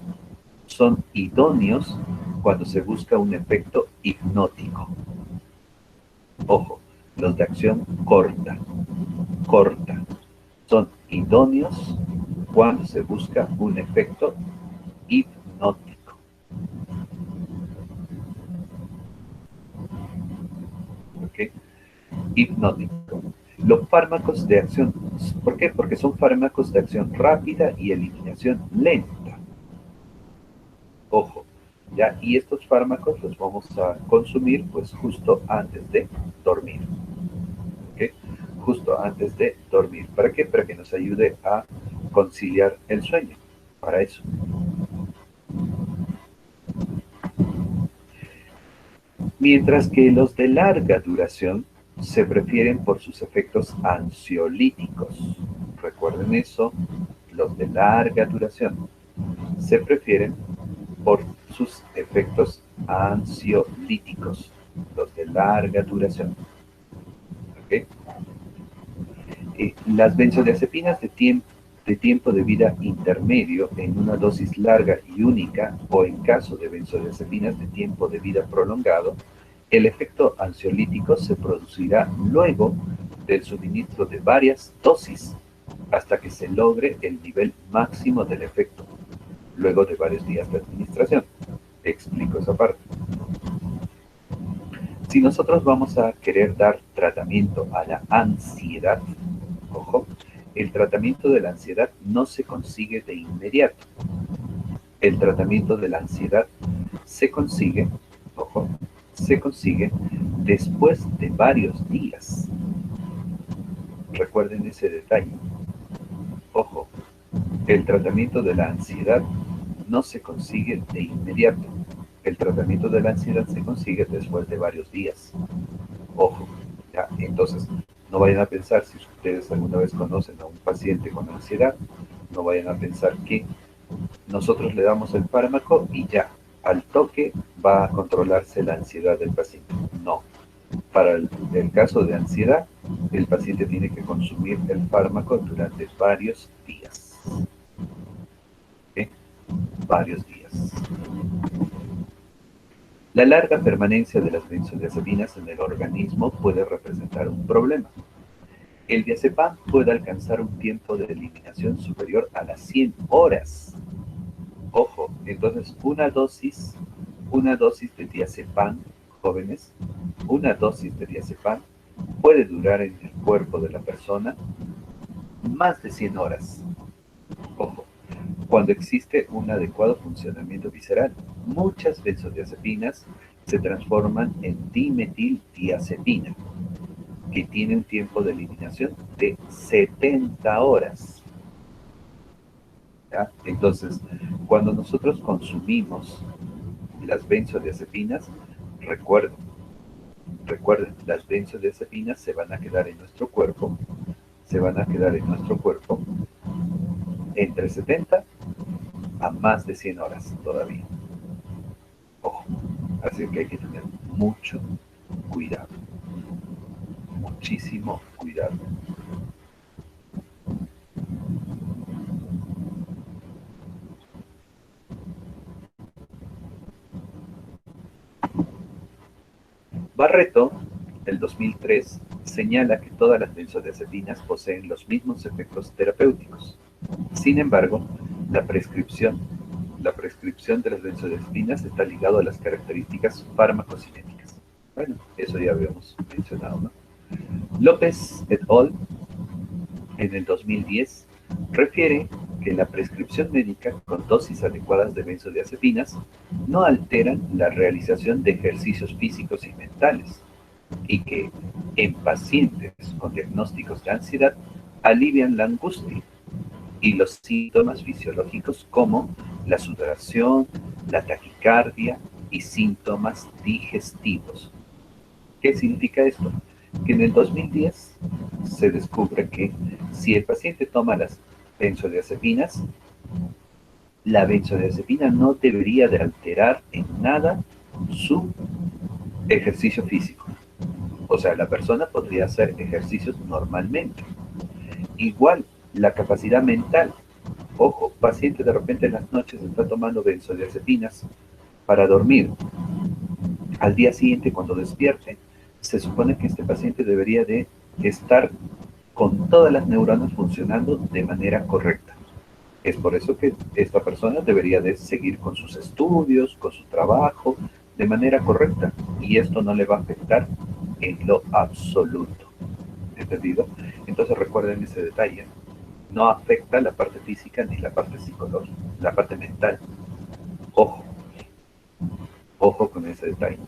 son idóneos cuando se busca un efecto hipnótico. Ojo, los de acción corta, son idóneos cuando se busca un efecto hipnótico. ¿Ok? Hipnótico. Los fármacos de acción, ¿por qué? Porque son fármacos de acción rápida y eliminación lenta. Ojo, ¿ya? Y estos fármacos los vamos a consumir pues justo antes de dormir. ¿Ok? Justo antes de dormir. ¿Para qué? Para que nos ayude a conciliar el sueño. Para eso. Mientras que los de larga duración se prefieren por sus efectos ansiolíticos. Recuerden eso, los de larga duración. Se prefieren por sus efectos ansiolíticos, los de larga duración. ¿Okay? Las benzodiazepinas de tiempo de vida intermedio en una dosis larga y única, o en caso de benzodiazepinas de tiempo de vida prolongado, el efecto ansiolítico se producirá luego del suministro de varias dosis hasta que se logre el nivel máximo del efecto, luego de varios días de administración. Explico esa parte. Si nosotros vamos a querer dar tratamiento a la ansiedad, ojo, el tratamiento de la ansiedad no se consigue de inmediato. El tratamiento de la ansiedad se consigue, ojo, se consigue después de varios días. Recuerden ese detalle. Ojo, el tratamiento de la ansiedad no se consigue de inmediato. El tratamiento de la ansiedad se consigue después de varios días. Ojo, ¿ya? Entonces, no vayan a pensar, si ustedes alguna vez conocen a un paciente con ansiedad, no vayan a pensar que nosotros le damos el fármaco y ya, al toque va a controlarse la ansiedad del paciente. No. Para el caso de ansiedad, el paciente tiene que consumir el fármaco durante varios días. ¿Okay? Varios días. La larga permanencia de las benzodiazepinas en el organismo puede representar un problema. El diazepam puede alcanzar un tiempo de eliminación superior a las 100 horas. Ojo, entonces una dosis de diazepam, jóvenes, una dosis de diazepam puede durar en el cuerpo de la persona más de 100 horas. Ojo, cuando existe un adecuado funcionamiento visceral, muchas benzodiazepinas se transforman en dimetildiazepina, que tiene un tiempo de eliminación de 70 horas. ¿Ya? Entonces, cuando nosotros consumimos las benzodiazepinas, recuerden, las benzodiazepinas se van a quedar en nuestro cuerpo, entre 70 a más de 100 horas todavía. Ojo, así que hay que tener mucho cuidado, muchísimo cuidado. Barreto, del 2003, señala que todas las benzodiazepinas poseen los mismos efectos terapéuticos. Sin embargo, la prescripción de las benzodiazepinas está ligado a las características farmacocinéticas. Bueno, eso ya habíamos mencionado, ¿no? López et al. En el 2010 refiere que la prescripción médica con dosis adecuadas de benzodiazepinas no alteran la realización de ejercicios físicos y mentales, y que en pacientes con diagnósticos de ansiedad alivian la angustia y los síntomas fisiológicos como la sudoración, la taquicardia y síntomas digestivos. ¿Qué significa esto? Que en el 2010 se descubre que si el paciente toma las benzodiazepinas, la benzodiazepina no debería de alterar en nada su ejercicio físico. O sea, la persona podría hacer ejercicios normalmente. Igual, la capacidad mental. Ojo, paciente de repente en las noches está tomando benzodiazepinas para dormir. Al día siguiente, cuando despierte, se supone que este paciente debería de estar con todas las neuronas funcionando de manera correcta. Es por eso que esta persona debería de seguir con sus estudios, con su trabajo, de manera correcta. Y esto no le va a afectar en lo absoluto. ¿Entendido? Entonces recuerden ese detalle. No afecta la parte física ni la parte psicológica, la parte mental. Ojo. Ojo con ese detalle.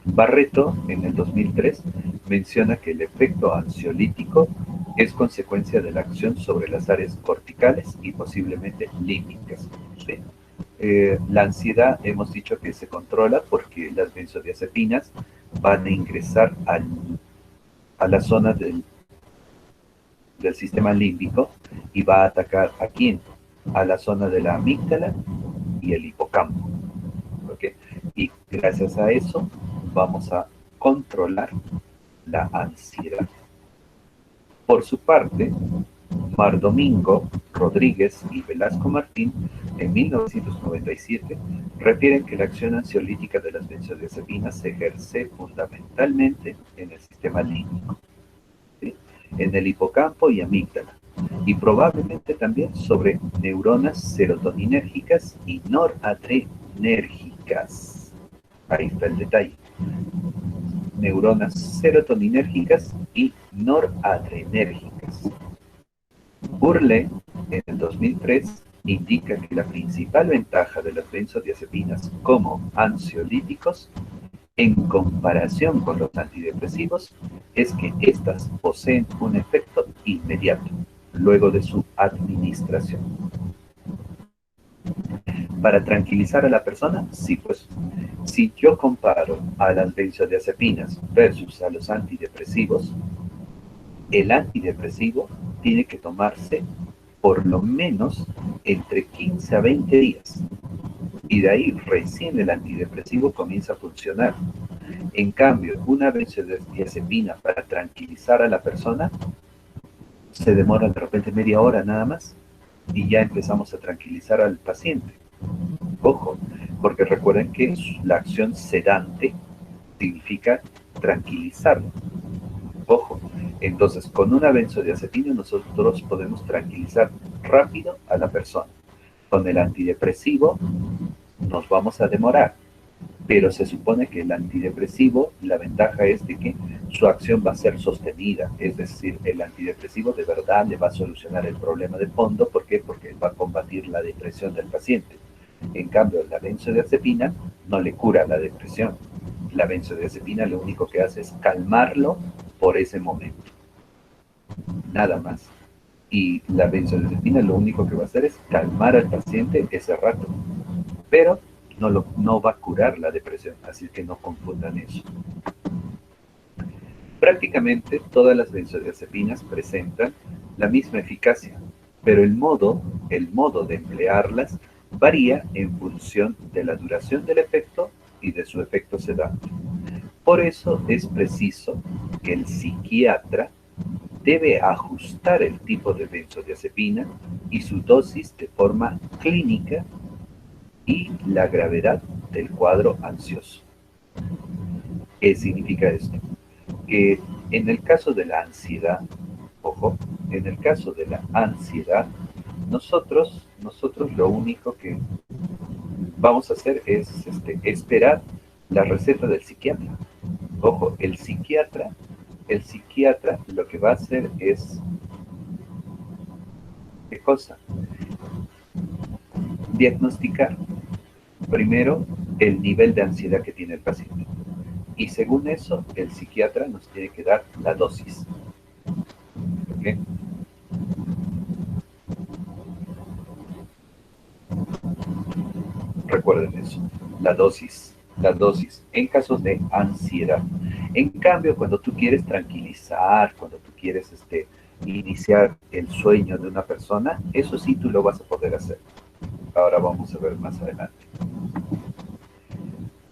Barreto, en el 2003, menciona que el efecto ansiolítico es consecuencia de la acción sobre las áreas corticales y posiblemente límbicas. ¿Sí? La ansiedad hemos dicho que se controla porque las benzodiazepinas van a ingresar a la zona del sistema límbico y va a atacar a quién, a la zona de la amígdala y el hipocampo. ¿Okay? Y gracias a eso vamos a controlar la ansiedad. Por su parte, Mar Domingo, Rodríguez y Velasco Martín, en 1997, refieren que la acción ansiolítica de las benzodiazepinas se ejerce fundamentalmente en el sistema límbico, ¿sí? En el hipocampo y amígdala, y probablemente también sobre neuronas serotoninérgicas y noradrenérgicas. Ahí está el detalle. Neuronas serotoninérgicas y noradrenérgicas. Burle, en el 2003, indica que la principal ventaja de las benzodiazepinas como ansiolíticos en comparación con los antidepresivos es que éstas poseen un efecto inmediato luego de su administración. Para tranquilizar a la persona, sí, pues si yo comparo a las benzodiazepinas versus a los antidepresivos, el antidepresivo tiene que tomarse por lo menos entre 15 a 20 días. Y de ahí recién el antidepresivo comienza a funcionar. En cambio, una benzodiazepina para tranquilizar a la persona se demora de repente media hora nada más y ya empezamos a tranquilizar al paciente. Ojo, porque recuerden que la acción sedante significa tranquilizarlo. Ojo, entonces con una benzodiazepina nosotros podemos tranquilizar rápido a la persona. Con el antidepresivo nos vamos a demorar, pero se supone que el antidepresivo, la ventaja es de que su acción va a ser sostenida, es decir, el antidepresivo de verdad le va a solucionar el problema de fondo. ¿Por qué? Porque va a combatir la depresión del paciente. En cambio, la benzodiazepina no le cura la depresión. La benzodiazepina lo único que hace es calmarlo por ese momento, nada más. Y la benzodiazepina lo único que va a hacer es calmar al paciente ese rato, pero no va a curar la depresión, así que no confundan eso. Prácticamente todas las benzodiazepinas presentan la misma eficacia, pero el modo de emplearlas varía en función de la duración del efecto y de su efecto sedante. Por eso es preciso que el psiquiatra debe ajustar el tipo de benzodiazepina y su dosis de forma clínica y la gravedad del cuadro ansioso. ¿Qué significa esto? Que en el caso de la ansiedad, ojo, en el caso de la ansiedad, nosotros lo único que vamos a hacer es esperar la receta del psiquiatra. Ojo, el psiquiatra lo que va a hacer es, ¿qué cosa? Diagnosticar primero el nivel de ansiedad que tiene el paciente. Y según eso, el psiquiatra nos tiene que dar la dosis. ¿Okay? Recuerden eso, la dosis en casos de ansiedad. En cambio, cuando tú quieres tranquilizar, cuando tú quieres iniciar el sueño de una persona, eso sí tú lo vas a poder hacer. Ahora vamos a ver más adelante.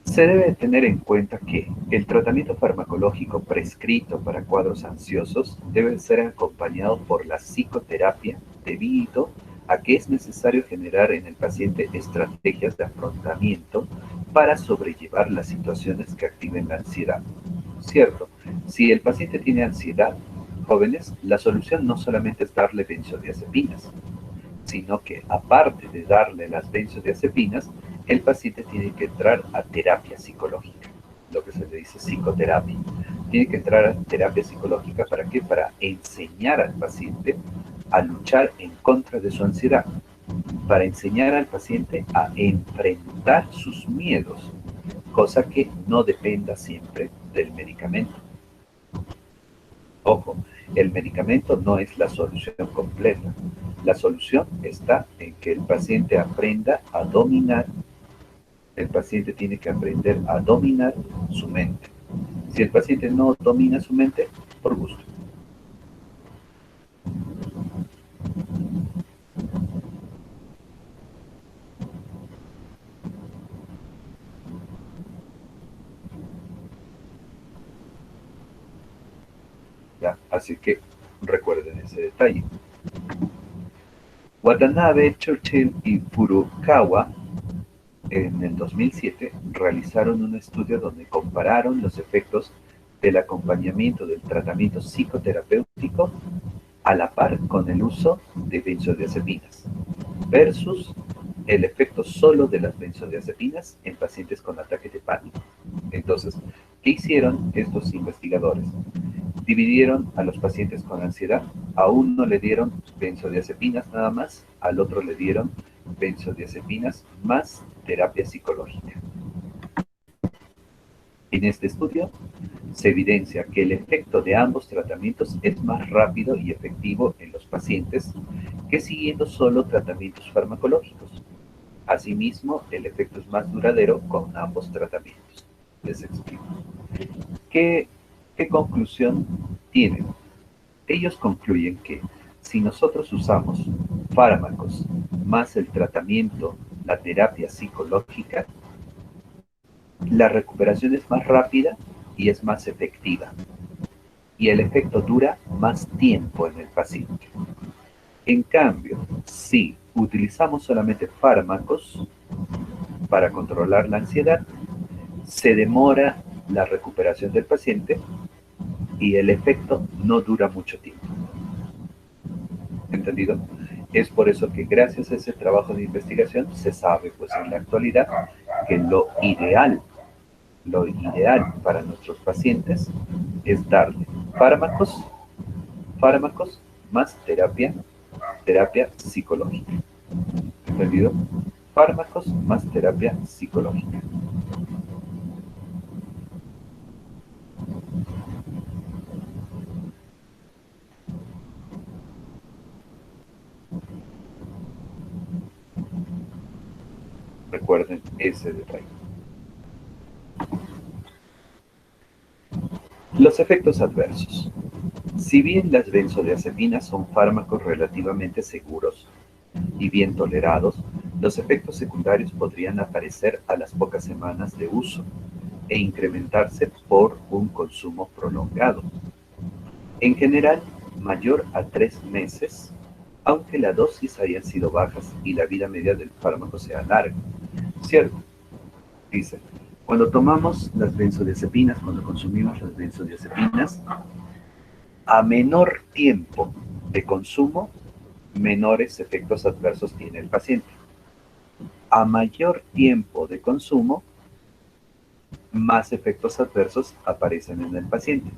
Se debe tener en cuenta que el tratamiento farmacológico prescrito para cuadros ansiosos debe ser acompañado por la psicoterapia debido a que es necesario generar en el paciente estrategias de afrontamiento para sobrellevar las situaciones que activen la ansiedad. ¿Cierto? Si el paciente tiene ansiedad, jóvenes, la solución no solamente es darle benzodiazepinas, sino que aparte de darle las benzodiazepinas, el paciente tiene que entrar a terapia psicológica, lo que se le dice psicoterapia. Tiene que entrar a terapia psicológica, ¿para qué? Para enseñar al paciente a luchar en contra de su ansiedad, para enseñar al paciente a enfrentar sus miedos, cosa que no dependa siempre del medicamento. Ojo, el medicamento no es la solución completa. La solución está en que el paciente aprenda a dominar, el paciente tiene que aprender a dominar su mente. Si el paciente no domina su mente, por gusto. ¿Ya? Así que recuerden ese detalle. Watanabe, Churchill y Furukawa en el 2007 realizaron un estudio donde compararon los efectos del acompañamiento del tratamiento psicoterapéutico a la par con el uso de benzodiazepinas versus el efecto solo de las benzodiazepinas en pacientes con ataque de pánico. Entonces, ¿qué hicieron estos investigadores? Dividieron a los pacientes con ansiedad, a uno le dieron benzodiazepinas nada más, al otro le dieron benzodiazepinas más terapia psicológica. En este estudio se evidencia que el efecto de ambos tratamientos es más rápido y efectivo en los pacientes que siguiendo solo tratamientos farmacológicos. Asimismo, el efecto es más duradero con ambos tratamientos. Les explico. ¿Qué, qué conclusión tienen? Ellos concluyen que si nosotros usamos fármacos más el tratamiento, la terapia psicológica, la recuperación es más rápida y es más efectiva. Y el efecto dura más tiempo en el paciente. En cambio, si utilizamos solamente fármacos para controlar la ansiedad, se demora la recuperación del paciente y el efecto no dura mucho tiempo. ¿Entendido? Es por eso que gracias a ese trabajo de investigación se sabe pues en la actualidad que lo ideal para nuestros pacientes es darle fármacos, fármacos más terapia psicológica. ¿Entendido? Fármacos más terapia psicológica. Recuerden ese detalle. Los efectos adversos. Si bien las benzodiazepinas son fármacos relativamente seguros y bien tolerados, los efectos secundarios podrían aparecer a las pocas semanas de uso e incrementarse por un consumo prolongado. En general, mayor a 3 meses, aunque la dosis hayan sido bajas y la vida media del fármaco sea larga. ¿Cierto? Dice, cuando tomamos las benzodiazepinas, cuando consumimos las benzodiazepinas, a menor tiempo de consumo, menores efectos adversos tiene el paciente. A mayor tiempo de consumo, más efectos adversos aparecen en el paciente.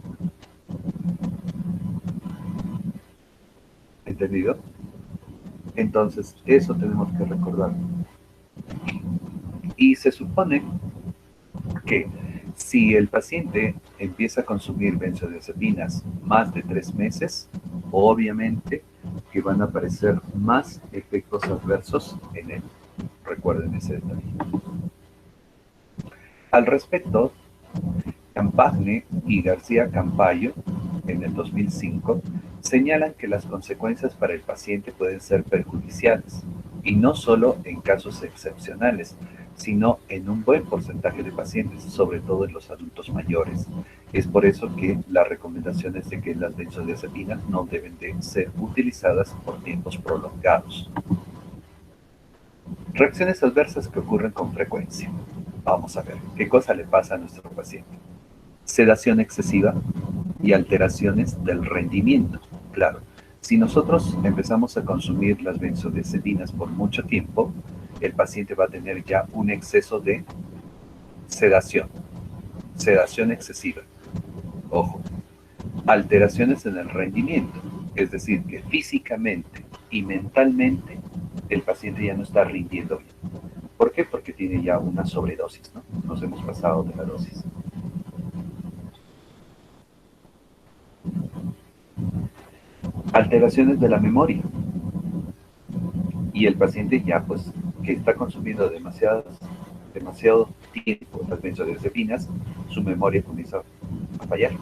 ¿Entendido? Entonces, eso tenemos que recordar. Y se supone que si el paciente empieza a consumir benzodiazepinas más de 3 meses, obviamente que van a aparecer más efectos adversos en él. Recuerden ese detalle. Al respecto, Campagne y García Campayo, en el 2005, señalan que las consecuencias para el paciente pueden ser perjudiciales, y no solo en casos excepcionales, sino en un buen porcentaje de pacientes, sobre todo en los adultos mayores. Es por eso que la recomendación es de que las benzodiazepinas no deben de ser utilizadas por tiempos prolongados. Reacciones adversas que ocurren con frecuencia. Vamos a ver, ¿qué cosa le pasa a nuestro paciente? Sedación excesiva y alteraciones del rendimiento. Claro, si nosotros empezamos a consumir las benzodiazepinas por mucho tiempo, el paciente va a tener ya un exceso de sedación excesiva. Ojo, alteraciones en el rendimiento, es decir, que físicamente y mentalmente el paciente ya no está rindiendo bien. ¿Por qué? Porque tiene ya una sobredosis, ¿no? Nos hemos pasado de la dosis. Alteraciones de la memoria. Y el paciente ya, pues, que está consumiendo demasiado tiempo las benzodiazepinas, su memoria comienza a fallar.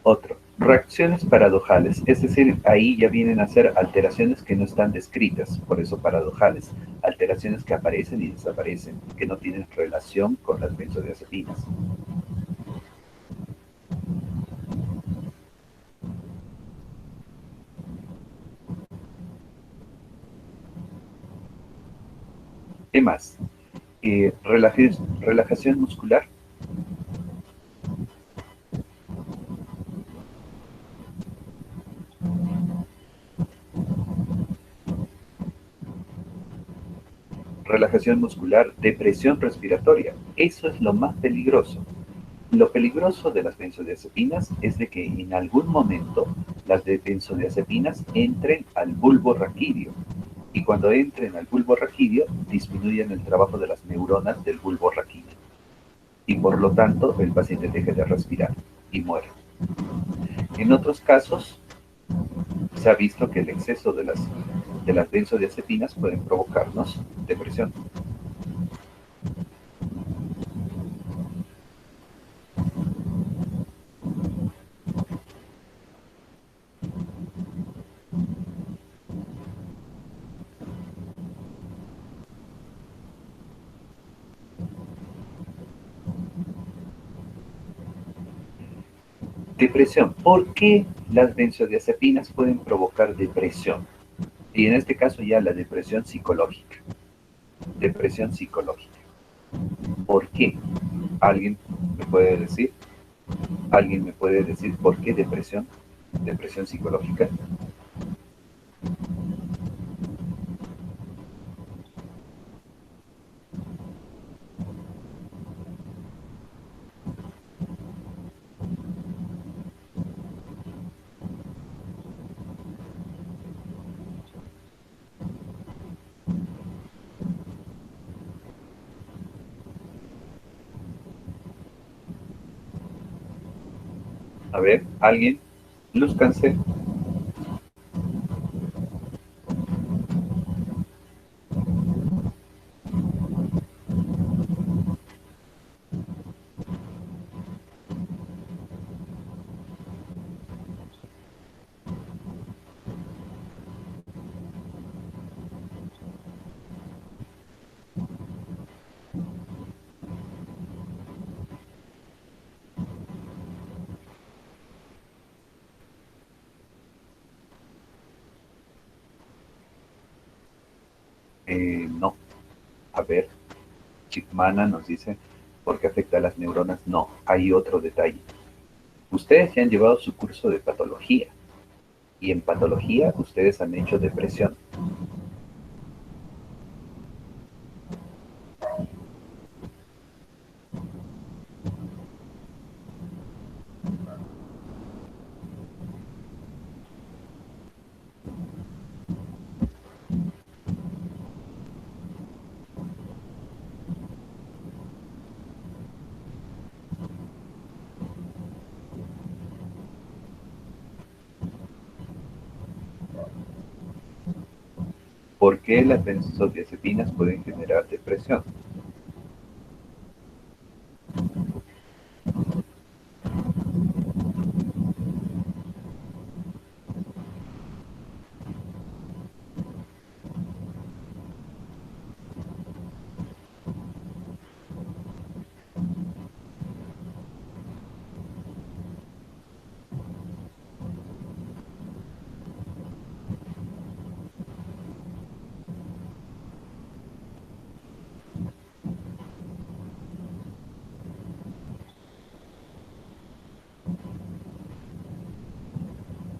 Otro, reacciones paradojales, es decir, ahí ya vienen a ser alteraciones que no están descritas, por eso paradojales, alteraciones que aparecen y desaparecen, que no tienen relación con las benzodiazepinas. ¿Qué más? Relajación muscular. Relajación muscular, depresión respiratoria. Eso es lo más peligroso. Lo peligroso de las benzodiazepinas es de que en algún momento las benzodiazepinas entren al bulbo raquídeo y cuando entren al bulbo raquídeo disminuyen el trabajo de las neuronas del bulbo raquídeo y por lo tanto el paciente deja de respirar y muere. En otros casos se ha visto que el exceso de las benzodiazepinas pueden provocarnos depresión. Depresión. ¿Por qué las benzodiazepinas pueden provocar depresión? Y en este caso ya la depresión psicológica. Depresión psicológica. ¿Por qué? ¿Alguien me puede decir? ¿Alguien me puede decir por qué depresión? Depresión psicológica. A ver, alguien, lúzcanse. No. A ver, Chipmana nos dice, ¿por qué afecta a las neuronas? No, hay otro detalle. Ustedes ya han llevado su curso de patología y en patología ustedes han hecho depresión. ¿Por qué las benzodiazepinas pueden generar depresión?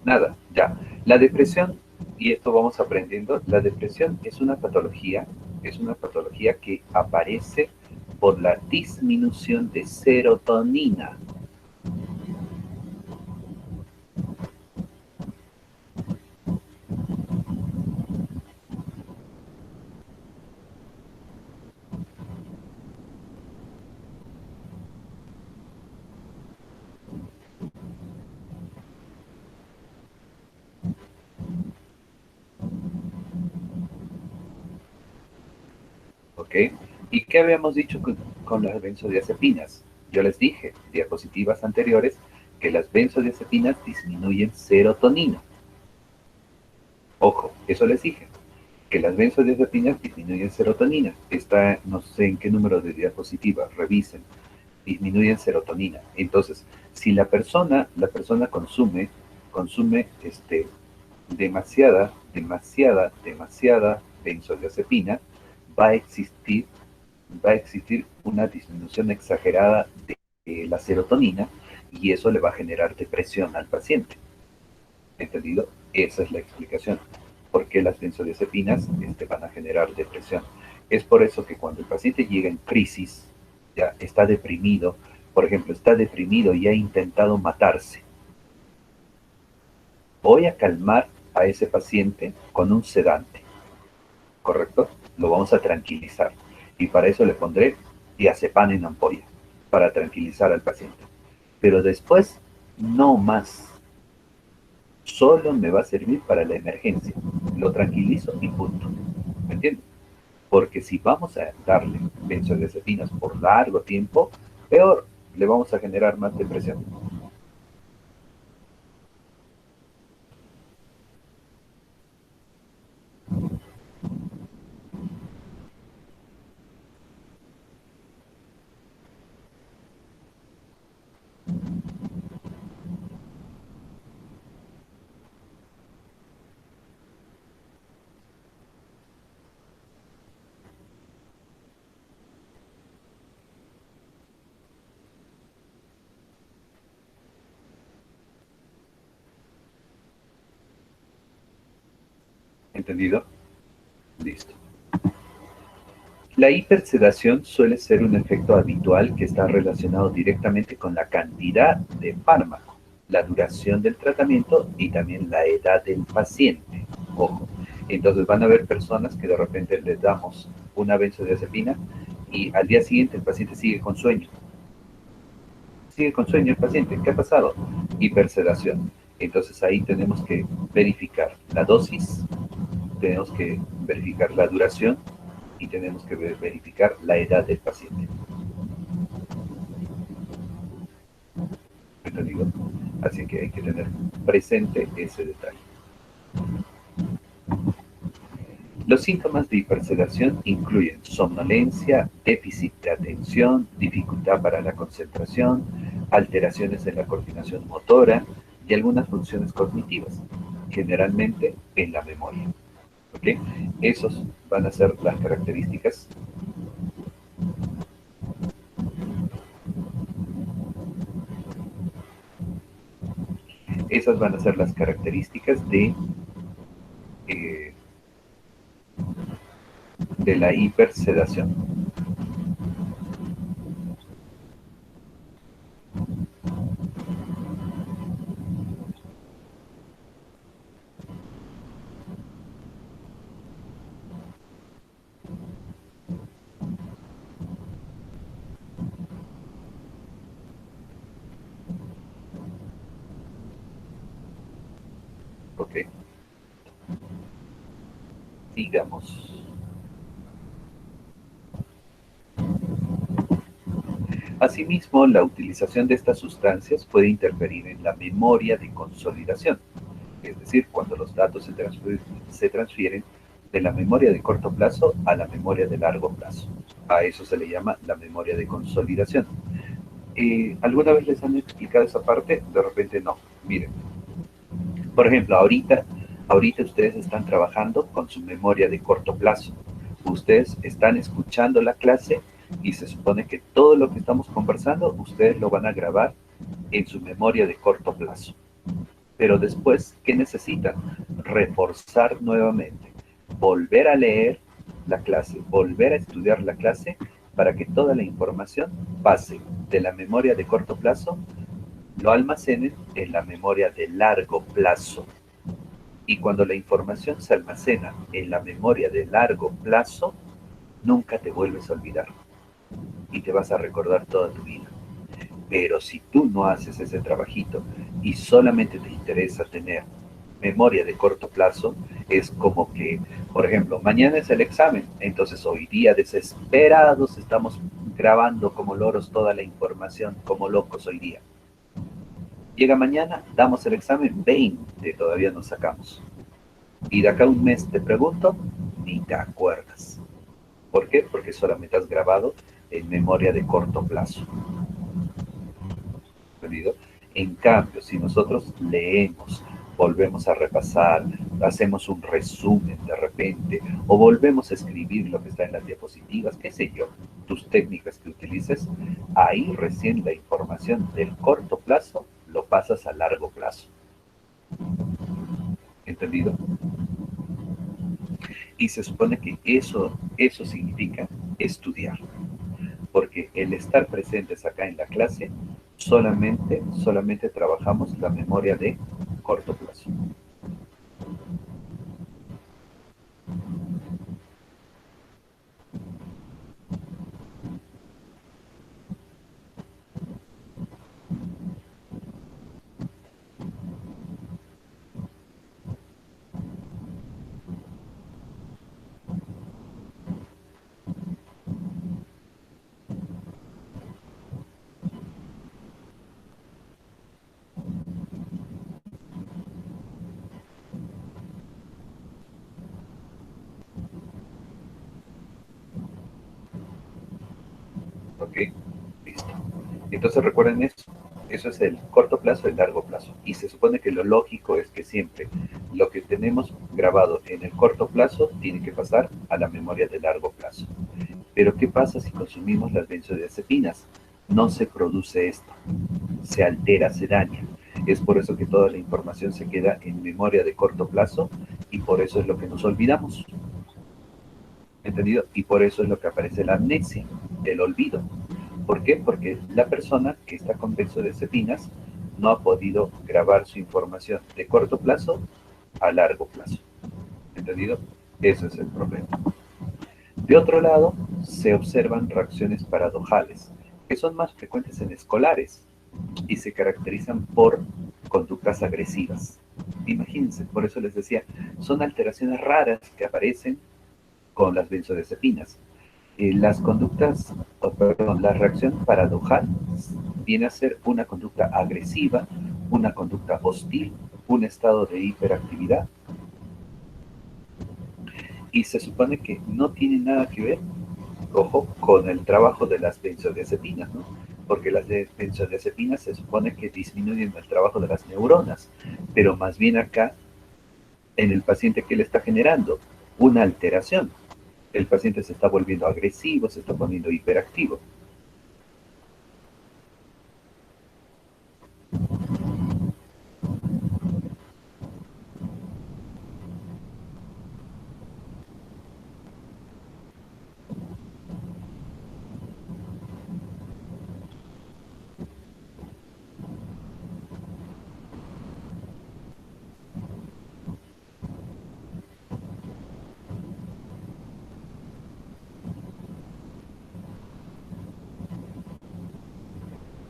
Nada, ya. La depresión, y esto vamos aprendiendo, la depresión es una patología que aparece por la disminución de serotonina. ¿ok? ¿Y qué habíamos dicho con las benzodiazepinas? Yo les dije, diapositivas anteriores, que las benzodiazepinas disminuyen serotonina. Ojo, eso les dije, que las benzodiazepinas disminuyen serotonina. Está, no sé en qué número de diapositiva, revisen, disminuyen serotonina. Entonces, si la persona consume demasiada benzodiazepina, va a existir, va a existir una disminución exagerada de la serotonina y eso le va a generar depresión al paciente. ¿Entendido? Esa es la explicación. ¿Por qué las benzodiazepinas van a generar depresión? Es por eso que cuando el paciente llega en crisis, ya está deprimido, por ejemplo, está deprimido y ha intentado matarse, voy a calmar a ese paciente con un sedante, ¿correcto? Lo vamos a tranquilizar. Y para eso le pondré diazepam en ampolla, para tranquilizar al paciente. Pero después, no más. Solo me va a servir para la emergencia. Lo tranquilizo y punto. ¿Me entiendes? Porque si vamos a darle benzodiazepinas por largo tiempo, peor, le vamos a generar más depresión. ¿Entendido? Listo. La hipersedación suele ser un efecto habitual que está relacionado directamente con la cantidad de fármaco, la duración del tratamiento y también la edad del paciente. Ojo, entonces van a haber personas que de repente les damos una benzodiazepina y al día siguiente el paciente sigue con sueño. Sigue con sueño el paciente. ¿Qué ha pasado? Hipersedación. Entonces ahí tenemos que verificar la dosis, tenemos que verificar la duración y tenemos que verificar la edad del paciente. ¿Entendido? Así que hay que tener presente ese detalle. Los síntomas de hipersedación incluyen somnolencia, déficit de atención, dificultad para la concentración, alteraciones en la coordinación motora y algunas funciones cognitivas, generalmente en la memoria. ¿Ok? Esos van a ser las características. Esas van a ser las características eh, de la hipersedación. ¿Ok? Digamos. Asimismo, la utilización de estas sustancias puede interferir en la memoria de consolidación, es decir, cuando los datos se transfieren de la memoria de corto plazo a la memoria de largo plazo. A eso se le llama la memoria de consolidación. ¿Alguna vez les han explicado esa parte? De repente no. Miren, por ejemplo, ahorita ustedes están trabajando con su memoria de corto plazo. Ustedes están escuchando la clase y se supone que todo lo que estamos conversando, ustedes lo van a grabar en su memoria de corto plazo. Pero después, ¿qué necesitan? Reforzar nuevamente, volver a leer la clase, volver a estudiar la clase para que toda la información pase de la memoria de corto plazo, lo almacenen en la memoria de largo plazo. Y cuando la información se almacena en la memoria de largo plazo, nunca te vuelves a olvidar y te vas a recordar toda tu vida. Pero si tú no haces ese trabajito y solamente te interesa tener memoria de corto plazo es como que, por ejemplo, mañana es el examen, entonces hoy día desesperados estamos grabando como loros toda la información, como locos hoy día. Llega mañana, damos el examen, 20 todavía nos sacamos. Y de acá a un mes te pregunto, ni te acuerdas. ¿Por qué? Porque solamente has grabado en memoria de corto plazo. ¿Entendido? En cambio, si nosotros leemos, volvemos a repasar, hacemos un resumen de repente, o volvemos a escribir lo que está en las diapositivas, qué sé yo, tus técnicas que utilices, ahí recién la información del corto plazo lo pasas a largo plazo. ¿Entendido? Y se supone que eso significa estudiar, porque el estar presentes acá en la clase, solamente trabajamos la memoria de corto plazo. ¿Ok? Listo. Entonces recuerden eso. Eso es el corto plazo y el largo plazo. Y se supone que lo lógico es que siempre lo que tenemos grabado en el corto plazo tiene que pasar a la memoria de largo plazo. Pero ¿qué pasa si consumimos las benzodiazepinas? No se produce esto, se altera, se daña. Es por eso que toda la información se queda en memoria de corto plazo y por eso es lo que nos olvidamos. ¿Entendido? Y por eso es lo que aparece la amnesia, el olvido. ¿Por qué? Porque la persona que está con benzodiazepinas no ha podido grabar su información de corto plazo a largo plazo. ¿Entendido? Eso es el problema. De otro lado, se observan reacciones paradojales, que son más frecuentes en escolares y se caracterizan por conductas agresivas. Imagínense, por eso les decía, son alteraciones raras que aparecen con las benzodiazepinas. Las conductas, perdón, la reacción paradojal viene a ser una conducta agresiva, una conducta hostil, un estado de hiperactividad, y se supone que no tiene nada que ver, ojo, con el trabajo de las benzodiazepinas, ¿no? Porque las benzodiazepinas se supone que disminuyen el trabajo de las neuronas, pero más bien acá, en el paciente, ¿qué le está generando? Una alteración. El paciente se está volviendo agresivo, se está poniendo hiperactivo.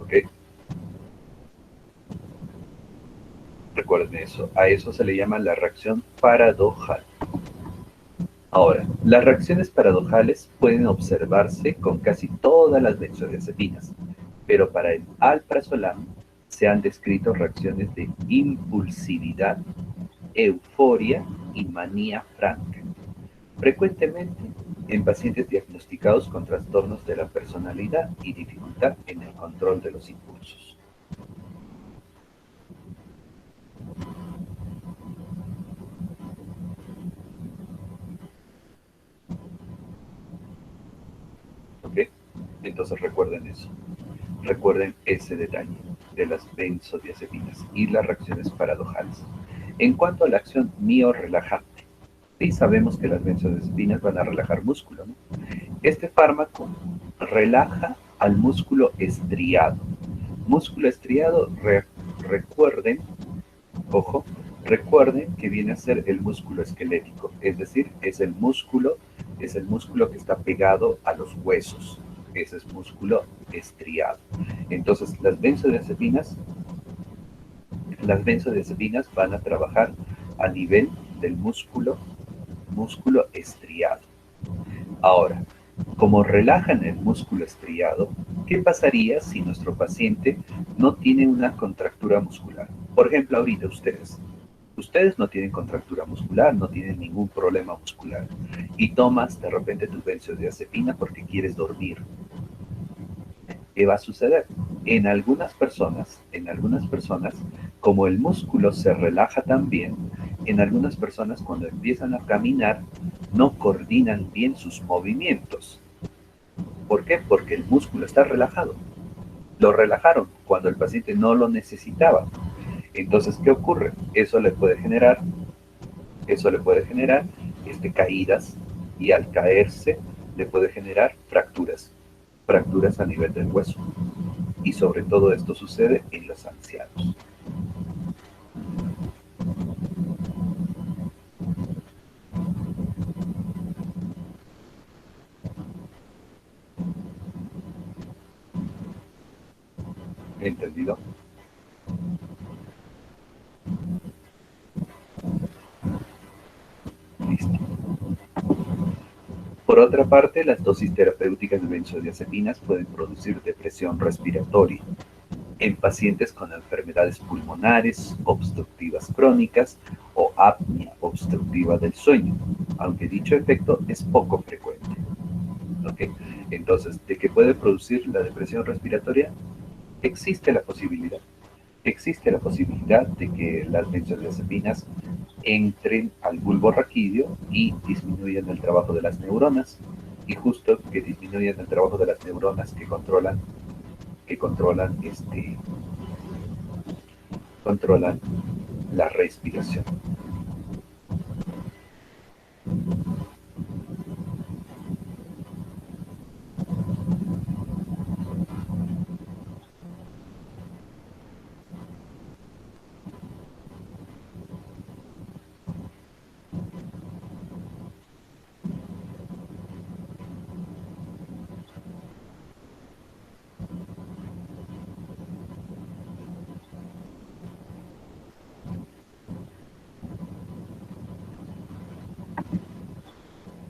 ¿Ok? Recuerden eso. A eso se le llama la reacción paradojal. Ahora, las reacciones paradojales pueden observarse con casi todas las benzodiazepinas, pero para el alprazolam se han descrito reacciones de impulsividad, euforia y manía franca, frecuentemente en pacientes diagnosticados con trastornos de la personalidad y dificultad en el control de los impulsos. ¿Ok? Entonces recuerden eso. Recuerden ese detalle de las benzodiazepinas y las reacciones paradojales. En cuanto a la acción miorrelajante, sí sabemos que las benzodiazepinas van a relajar músculo, ¿no? Este fármaco relaja al músculo estriado. Músculo estriado, recuerden, ojo, recuerden que viene a ser el músculo esquelético, es decir, es el músculo que está pegado a los huesos. Ese es músculo estriado. Entonces, las benzodiazepinas van a trabajar a nivel del músculo estriado. Ahora, como relajan el músculo estriado, ¿qué pasaría si nuestro paciente no tiene una contractura muscular? Por ejemplo, ahorita ustedes no tienen contractura muscular, no tienen ningún problema muscular y tomas de repente tu benzodiazepina porque quieres dormir. ¿Qué va a suceder? En algunas personas, como el músculo se relaja también, en algunas personas cuando empiezan a caminar no coordinan bien sus movimientos. ¿Por qué? Porque el músculo está relajado. Lo relajaron cuando el paciente no lo necesitaba. Entonces, ¿qué ocurre? Eso le puede generar caídas, y al caerse le puede generar fracturas a nivel del hueso. Y sobre todo esto sucede en los ancianos. ¿Entendido? Listo. Por otra parte, las dosis terapéuticas de benzodiazepinas pueden producir depresión respiratoria en pacientes con enfermedades pulmonares, obstructivas crónicas o apnea obstructiva del sueño, aunque dicho efecto es poco frecuente. ¿Ok? Entonces, ¿de qué puede producir la depresión respiratoria? Existe la posibilidad. Existe la posibilidad de que las benzodiazepinas entren al bulbo raquídeo y disminuyan el trabajo de las neuronas, y justo que disminuyan el trabajo de las neuronas que controlan la respiración.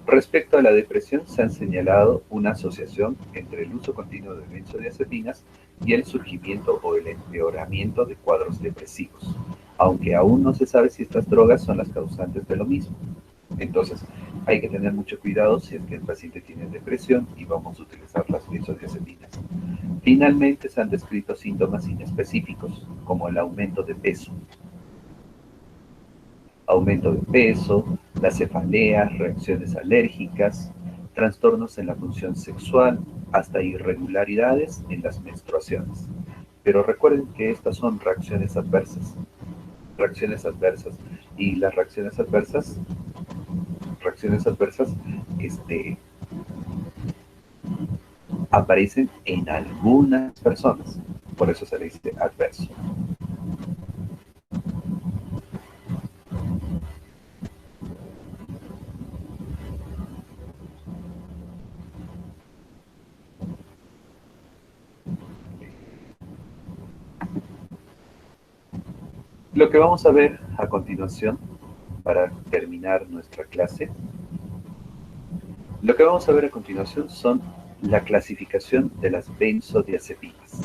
Respecto a la depresión, se han señalado una asociación entre el uso continuo de benzodiazepinas y el surgimiento o el empeoramiento de cuadros depresivos, aunque aún no se sabe si estas drogas son las causantes de lo mismo. Entonces, hay que tener mucho cuidado si es que el paciente tiene depresión y vamos a utilizar las benzodiazepinas. Finalmente, se han descrito síntomas inespecíficos, como el aumento de peso, la cefalea, reacciones alérgicas, trastornos en la función sexual, hasta irregularidades en las menstruaciones. Pero recuerden que estas son reacciones adversas, y las reacciones adversas, este, aparecen en algunas personas, por eso se le dice adverso. Lo que vamos a ver a continuación, para terminar nuestra clase, lo que vamos a ver a continuación son la clasificación de las benzodiazepinas.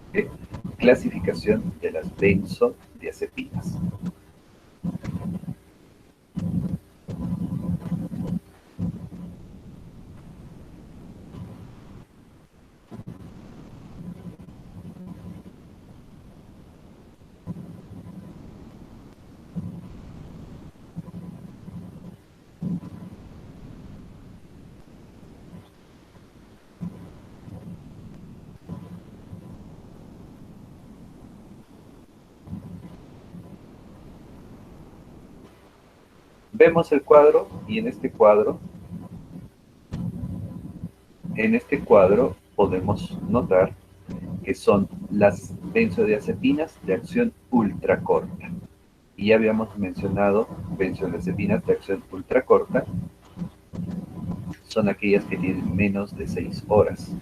¿Ok? Clasificación de las benzodiazepinas. Vemos el cuadro, y en este cuadro podemos notar que son las benzodiazepinas de acción ultracorta. Y ya habíamos mencionado benzodiazepinas de acción ultracorta, son aquellas que tienen menos de 6 horas.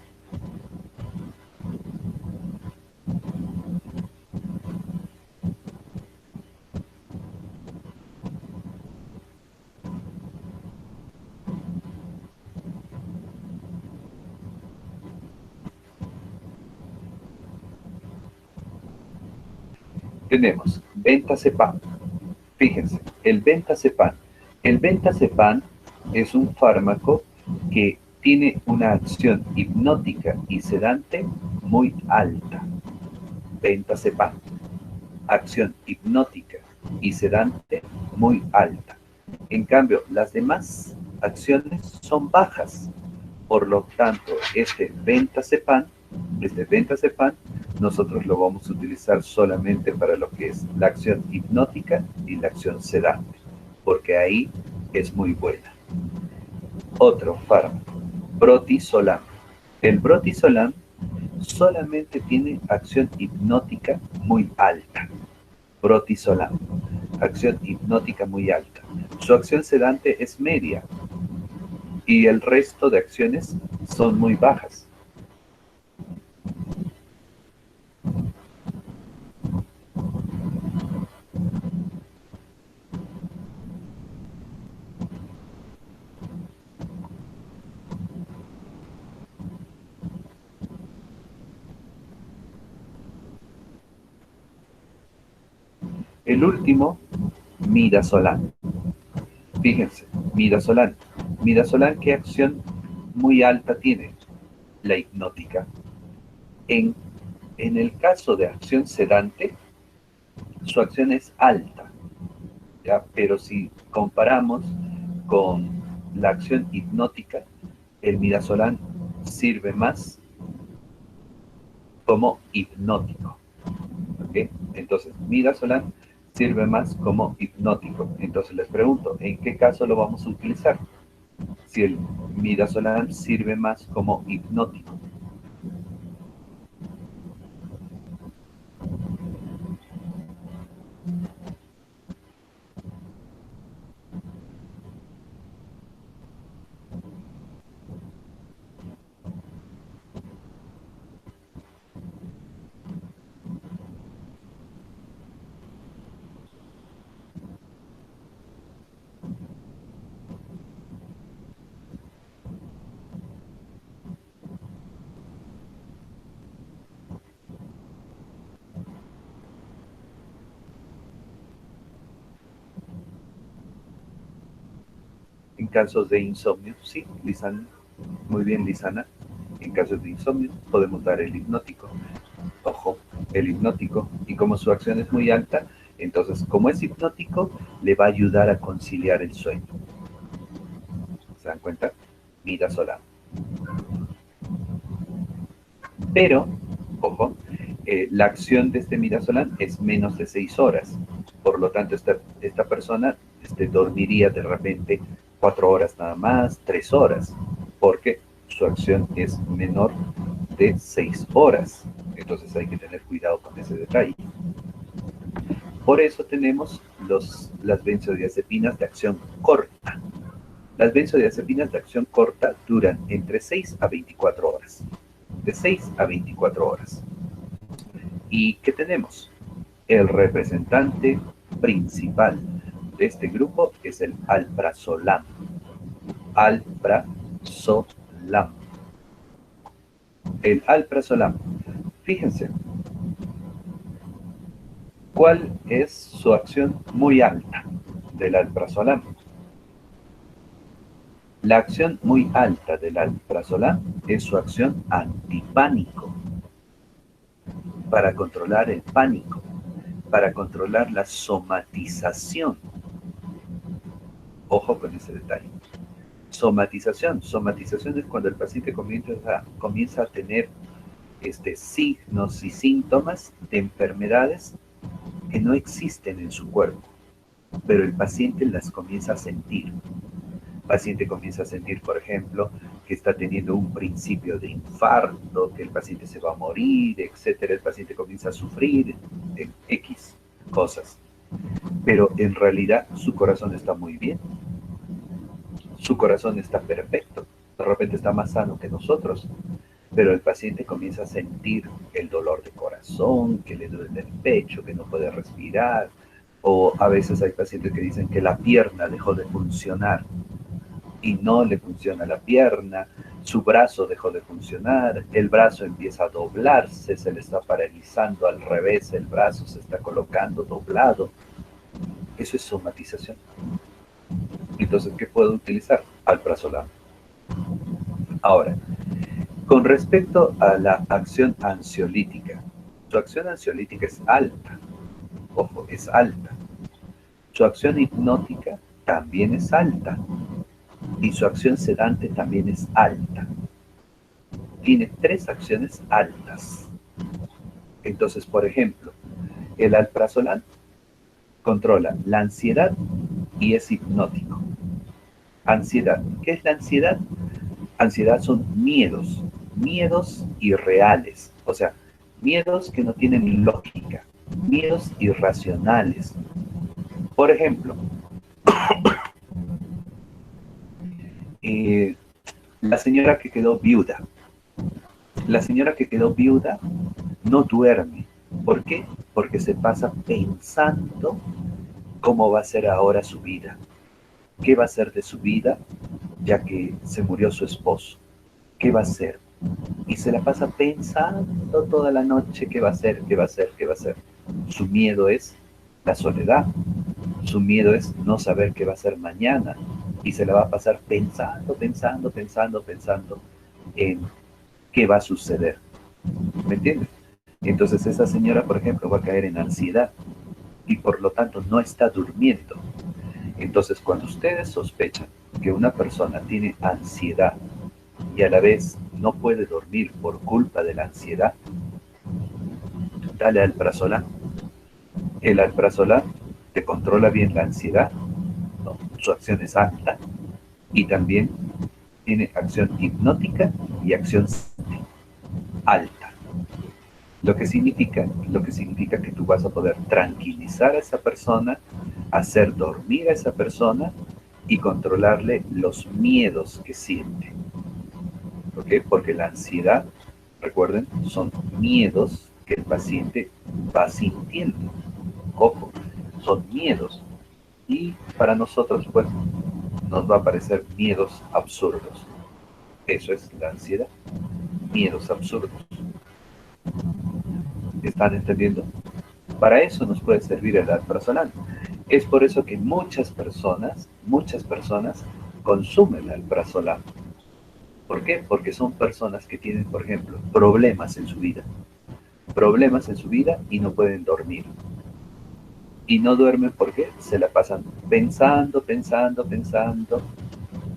Tenemos Ventazepam. Fíjense, el Ventazepam. El Ventazepam es un fármaco que tiene una acción hipnótica y sedante muy alta. Ventazepam, acción hipnótica y sedante muy alta. En cambio, las demás acciones son bajas. Por lo tanto, este Ventazepam, nosotros lo vamos a utilizar solamente para lo que es la acción hipnótica y la acción sedante, porque ahí es muy buena. Otro fármaco, Brotizolam. El Brotizolam solamente tiene acción hipnótica muy alta. Brotizolam, acción hipnótica muy alta. Su acción sedante es media y el resto de acciones son muy bajas. El último, Midazolam. Fíjense, Midazolam. Midazolam, ¿qué acción muy alta tiene? La hipnótica. En, en el caso de acción sedante, su acción es alta, ¿ya? Pero si comparamos con la acción hipnótica, el midazolam sirve más como hipnótico. ¿Okay? Entonces, midazolam sirve más como hipnótico. Entonces les pregunto, ¿en qué caso lo vamos a utilizar? Si el midazolam sirve más como hipnótico. En casos de insomnio, sí, Lisana, muy bien, Lisana. En casos de insomnio podemos dar el hipnótico. Ojo, el hipnótico. Y como su acción es muy alta, entonces como es hipnótico, le va a ayudar a conciliar el sueño. ¿Se dan cuenta? Midazolam. Pero, ojo, la acción de este midazolam es menos de 6 horas. Por lo tanto, esta persona dormiría de repente 4 horas nada más, 3 horas, porque su acción es menor de 6 horas. Entonces hay que tener cuidado con ese detalle. Por eso tenemos las benzodiazepinas de acción corta. Las benzodiazepinas de acción corta duran entre 6 a 24 horas. De 6 a 24 horas. ¿Y qué tenemos? El representante principal de este grupo es el alprazolam. Alprazolam. El alprazolam. Fíjense, ¿cuál es su acción muy alta del alprazolam? La acción muy alta del alprazolam es su acción antipánico, para controlar el pánico, para controlar la somatización. Ojo con ese detalle. Somatización. Somatización es cuando el paciente comienza a tener signos y síntomas de enfermedades que no existen en su cuerpo, pero el paciente las comienza a sentir. El paciente comienza a sentir, por ejemplo, que está teniendo un principio de infarto, que el paciente se va a morir, etcétera. El paciente comienza a sufrir X cosas, pero en realidad su corazón está muy bien, su corazón está perfecto, de repente está más sano que nosotros, pero el paciente comienza a sentir el dolor de corazón, que le duele el pecho, que no puede respirar, o a veces hay pacientes que dicen que la pierna dejó de funcionar y no le funciona la pierna, Su brazo dejó de funcionar, el brazo empieza a doblarse, se le está paralizando al revés, el brazo se está colocando doblado. Eso es somatización. Entonces, ¿qué puedo utilizar? Alprazolam. Ahora, con respecto a la acción ansiolítica, su acción ansiolítica es alta, ojo, es alta. Su acción hipnótica también es alta y su acción sedante también es alta. Tiene 3 acciones altas. Entonces, por ejemplo, el alprazolam controla la ansiedad y es hipnótico. Ansiedad. ¿Qué es la ansiedad? Ansiedad son miedos, miedos irreales, o sea, miedos que no tienen lógica, miedos irracionales. Por ejemplo, eh, la señora que quedó viuda. La señora que quedó viuda no duerme. ¿Por qué? Porque se pasa pensando cómo va a ser ahora su vida, qué va a ser de su vida ya que se murió su esposo, qué va a ser. Y se la pasa pensando toda la noche qué va a ser, qué va a ser, qué va a ser. Su miedo es la soledad, su miedo es no saber qué va a ser mañana y se la va a pasar pensando, pensando, pensando, pensando en qué va a suceder. ¿Me entiendes? Entonces esa señora, por ejemplo, va a caer en ansiedad y por lo tanto no está durmiendo. Entonces cuando ustedes sospechan que una persona tiene ansiedad y a la vez no puede dormir por culpa de la ansiedad, dale alprazolam. El alprazolam te controla bien la ansiedad, ¿no? Su acción es alta y también tiene acción hipnótica y acción alta. Lo que significa que tú vas a poder tranquilizar a esa persona, hacer dormir a esa persona y controlarle los miedos que siente. ¿Ok? Porque la ansiedad, recuerden, son miedos que el paciente va sintiendo. Ojo, son miedos. Y para nosotros, pues, nos va a parecer miedos absurdos. Eso es la ansiedad, miedos absurdos. ¿Están entendiendo? Para eso nos puede servir el alprazolam. Es por eso que muchas personas consumen el alprazolam. ¿Por qué? Porque son personas que tienen, por ejemplo, problemas en su vida y no pueden dormir. Y no duermen porque se la pasan pensando, pensando, pensando,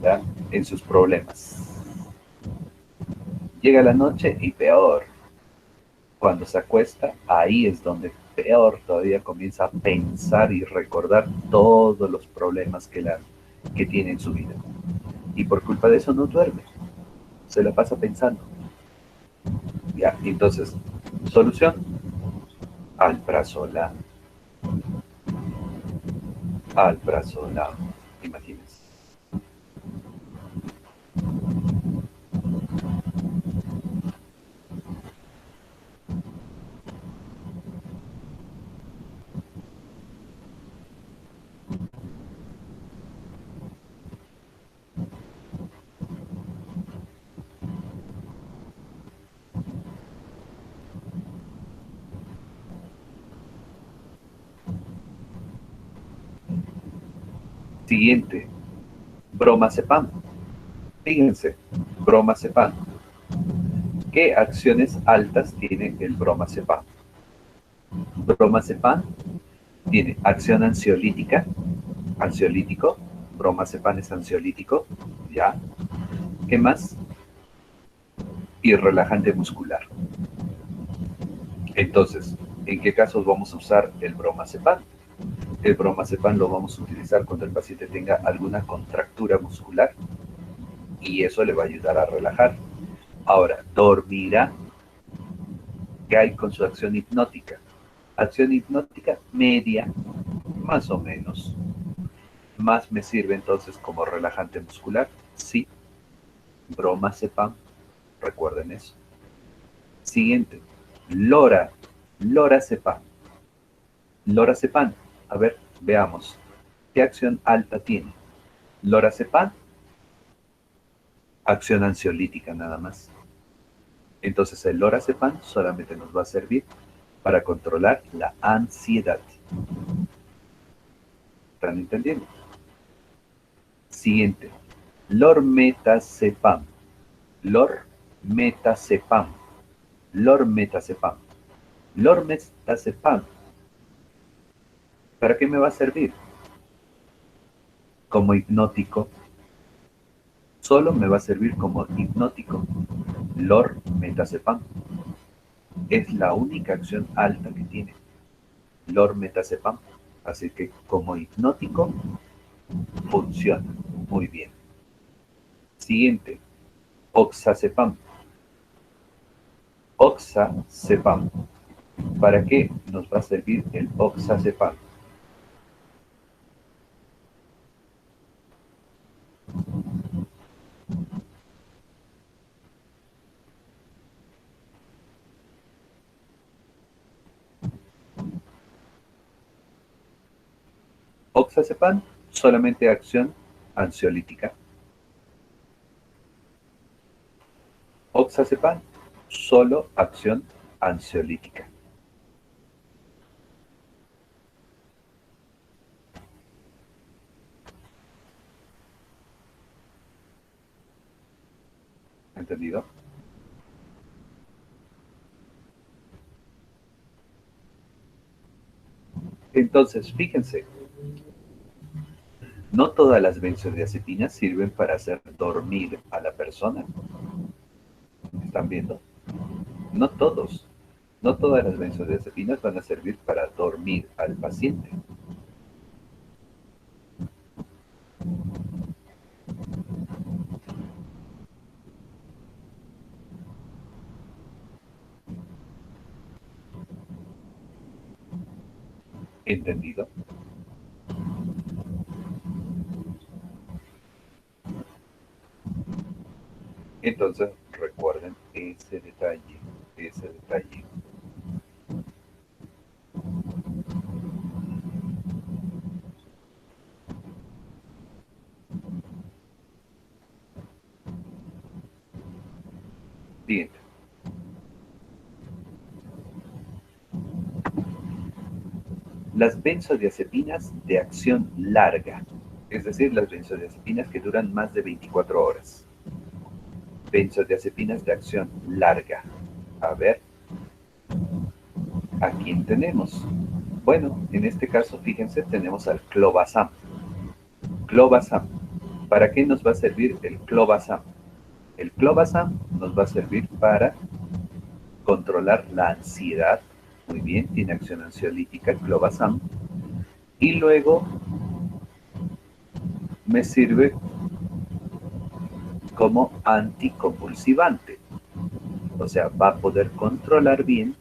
¿ya? En sus problemas. Llega la noche y peor. Cuando se acuesta, ahí es donde peor todavía comienza a pensar y recordar todos los problemas que tiene en su vida. Y por culpa de eso no duerme, se la pasa pensando. ¿Ya? Entonces, solución, alprazolam, alprazolam, imagínense. Siguiente, bromazepam. Fíjense, bromazepam. ¿Qué acciones altas tiene el bromazepam? Bromazepam tiene acción ansiolítica, ansiolítico, bromazepam es ansiolítico, ¿ya? ¿Qué más? Y relajante muscular. Entonces, ¿en qué casos vamos a usar el bromazepam? El bromazepam lo vamos a utilizar cuando el paciente tenga alguna contractura muscular y eso le va a ayudar a relajar. Ahora, dormirá. ¿Qué hay con su acción hipnótica? Acción hipnótica media, más o menos. Más me sirve entonces como relajante muscular. Sí, bromazepam, recuerden eso. Siguiente, lora, lorazepam. Lorazepam, a ver, veamos. ¿Qué acción alta tiene? Lorazepam acción ansiolítica nada más. Entonces el lorazepam solamente nos va a servir para controlar la ansiedad. ¿Están entendiendo? Siguiente. Lormetazepam. Lormetazepam. Lormetazepam. Lormetazepam. ¿Para qué me va a servir? Como hipnótico. Solo me va a servir como hipnótico. Lormetazepam. Es la única acción alta que tiene. Lormetazepam. Así que como hipnótico funciona muy bien. Siguiente. Oxazepam. Oxazepam. ¿Para qué nos va a servir el oxazepam? Oxazepam, solamente acción ansiolítica. Oxazepam, solo acción ansiolítica. ¿Entendido? Entonces, fíjense, no todas las benzodiazepinas sirven para hacer dormir a la persona. ¿Están viendo? No todos. No todas las benzodiazepinas van a servir para dormir al paciente. ¿Entendido? Entonces, recuerden ese detalle, ese detalle. Bien. Las benzodiazepinas de acción larga, es decir, las benzodiazepinas que duran más de 24 horas. Benzodiazepinas de acción larga. A ver, ¿a quién tenemos? Bueno, en este caso, fíjense, tenemos al clobazam. Clobazam. ¿Para qué nos va a servir el clobazam? El clobazam nos va a servir para controlar la ansiedad. Muy bien, tiene acción ansiolítica el clobazam. Y luego me sirve como anticonvulsivante. O sea, va a poder controla bien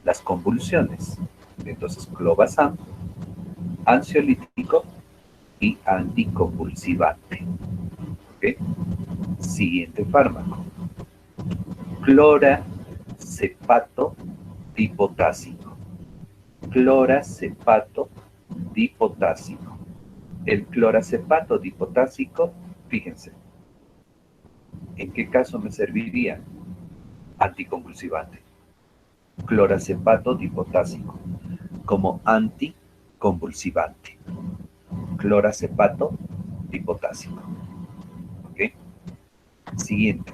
las convulsiones. Entonces, clobazam, ansiolítico y anticonvulsivante. ¿Okay? Siguiente fármaco. Cloracepato dipotásico. Cloracepato dipotásico. El cloracepato dipotásico, fíjense, ¿en qué caso me serviría? Anticonvulsivante. Cloracepato dipotásico como anticonvulsivante. Cloracepato dipotásico. ¿Ok? Siguiente.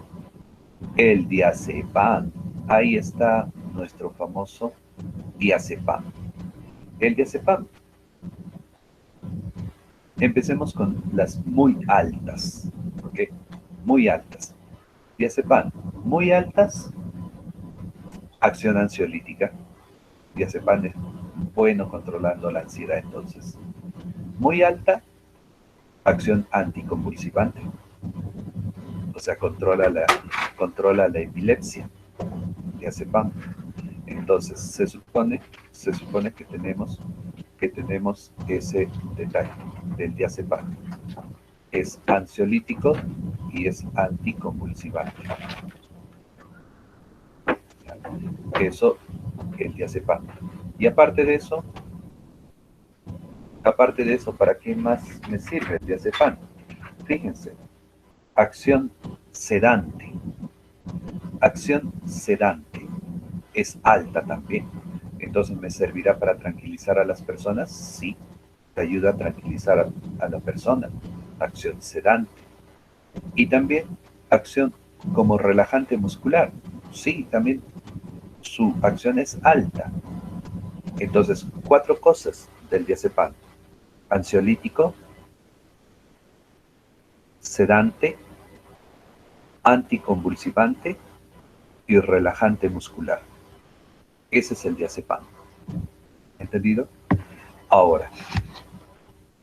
El diazepam. Ahí está nuestro famoso diazepam. El diazepam. Empecemos con las muy altas. ¿Ok? Muy altas. Diazepam. Muy altas. Acción ansiolítica. Diazepam es bueno controlando la ansiedad entonces. Muy alta, acción anticonvulsivante. O sea, controla la epilepsia. Diazepam. Entonces, se supone que tenemos ese detalle del diazepam. Es ansiolítico y es anticonvulsivante. Eso, el diazepam. Y aparte de eso, ¿para qué más me sirve el diazepam? Fíjense, Acción sedante. Acción sedante. Es alta también. Entonces, ¿me servirá para tranquilizar a las personas? Sí, te ayuda a tranquilizar a la persona. Acción sedante. Y también acción como relajante muscular. Sí, también su acción es alta. Entonces, 4 cosas del diazepam: ansiolítico, sedante, anticonvulsivante y relajante muscular. Ese es el diazepam. ¿Entendido? Ahora,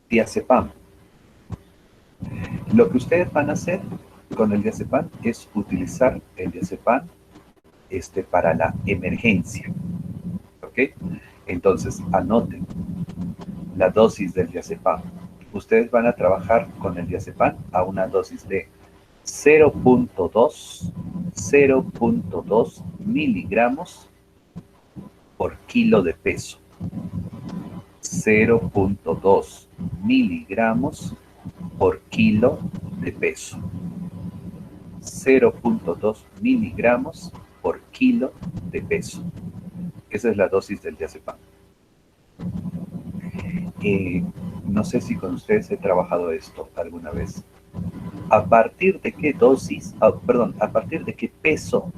diazepam. Lo que ustedes van a hacer con el diazepam es utilizar el diazepam para la emergencia. ¿Ok? Entonces, anoten la dosis del diazepam. Ustedes van a trabajar con el diazepam a una dosis de 0.2 miligramos por kilo de peso. 0.2 miligramos por kilo de peso. 0.2 miligramos por kilo de peso. Esa es la dosis del diazepam. No sé si con ustedes he trabajado esto alguna vez. ¿A partir de qué dosis, a partir de qué peso,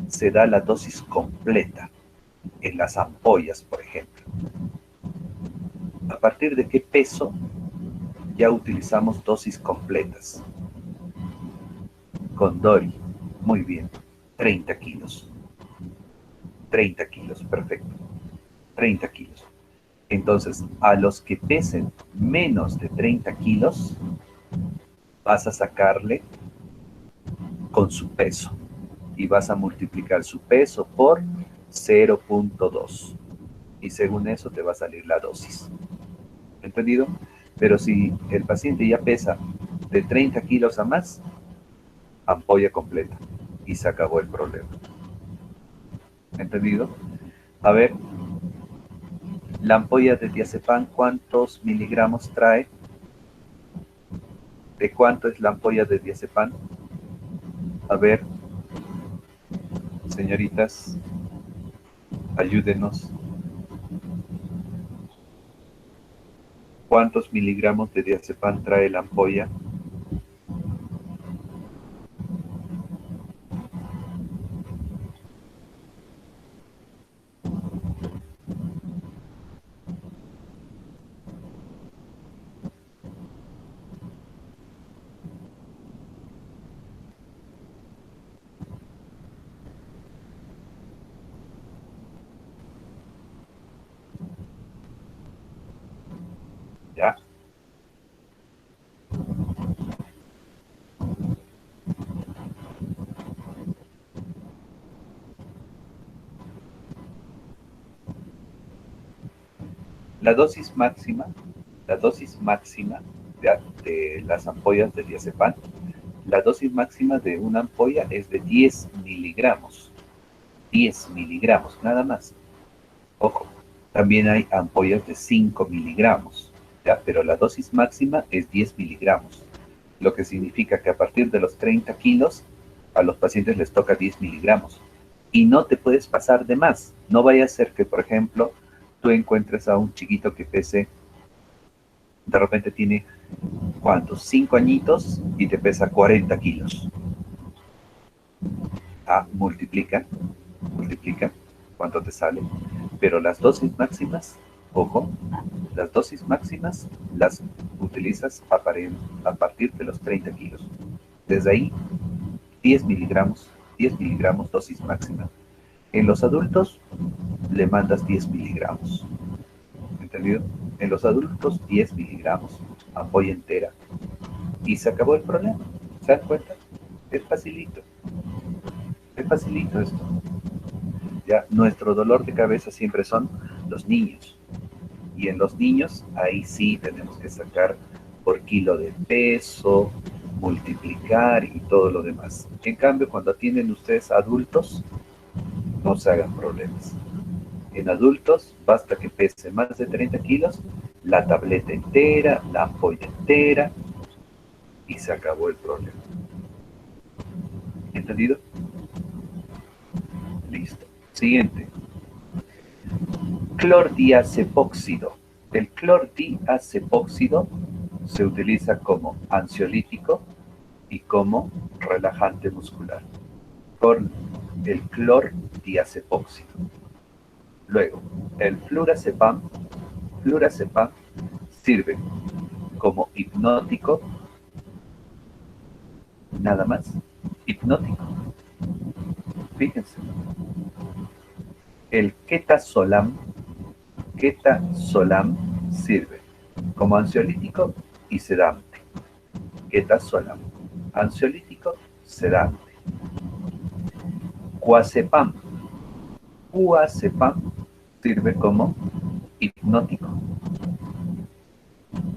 se da la dosis completa en las ampollas, por ejemplo? ¿A partir de qué peso ya utilizamos dosis completas? Con Dori, muy bien, 30 kilos. 30 kilos, perfecto. 30 kilos. Entonces, a los que pesen menos de 30 kilos, vas a sacarle con su peso y vas a multiplicar su peso por 0.2 y según eso te va a salir la dosis. ¿Entendido? Pero si el paciente ya pesa de 30 kilos a más, ampolla completa y se acabó el problema. ¿Entendido? A ver, la ampolla de diazepam, ¿cuántos miligramos trae? ¿De cuánto es la ampolla de diazepam? A ver, señoritas, ayúdenos. ¿Cuántos miligramos de diazepam trae la ampolla? ¿Ya? La dosis máxima de las ampollas de diazepam, la dosis máxima de una ampolla es de 10 miligramos. 10 miligramos, nada más. Ojo, también hay ampollas de 5 miligramos, ¿ya? Pero la dosis máxima es 10 miligramos, lo que significa que a partir de los 30 kilos, a los pacientes les toca 10 miligramos. Y no te puedes pasar de más. No vaya a ser que, por ejemplo, tú encuentres a un chiquito que pese, de repente tiene, ¿cuántos? 5 añitos y te pesa 40 kilos. Ah, multiplica, cuánto te sale. Pero las dosis máximas, ojo, las dosis máximas las utilizas a partir de los 30 kilos. Desde ahí, 10 miligramos dosis máxima. En los adultos le mandas 10 miligramos. ¿Entendido? En los adultos 10 miligramos, ampolla entera. Y se acabó el problema. ¿Se dan cuenta? Es facilito. Es facilito esto. Ya, nuestro dolor de cabeza siempre son los niños. Y en los niños, ahí sí tenemos que sacar por kilo de peso, multiplicar y todo lo demás. En cambio, cuando tienen ustedes adultos, no se hagan problemas. En adultos, basta que pese más de 30 kilos, la tableta entera, la ampolla entera, y se acabó el problema. ¿Entendido? Listo. Siguiente. Clordiazepóxido. El clordiazepóxido se utiliza como ansiolítico y como relajante muscular. Con el clordiazepóxido. Luego, el flurazepam sirve como hipnótico, nada más, hipnótico. Fíjense. El quetazolam sirve como ansiolítico y sedante. Quetazolam, ansiolítico, sedante. Cuazepam sirve como hipnótico.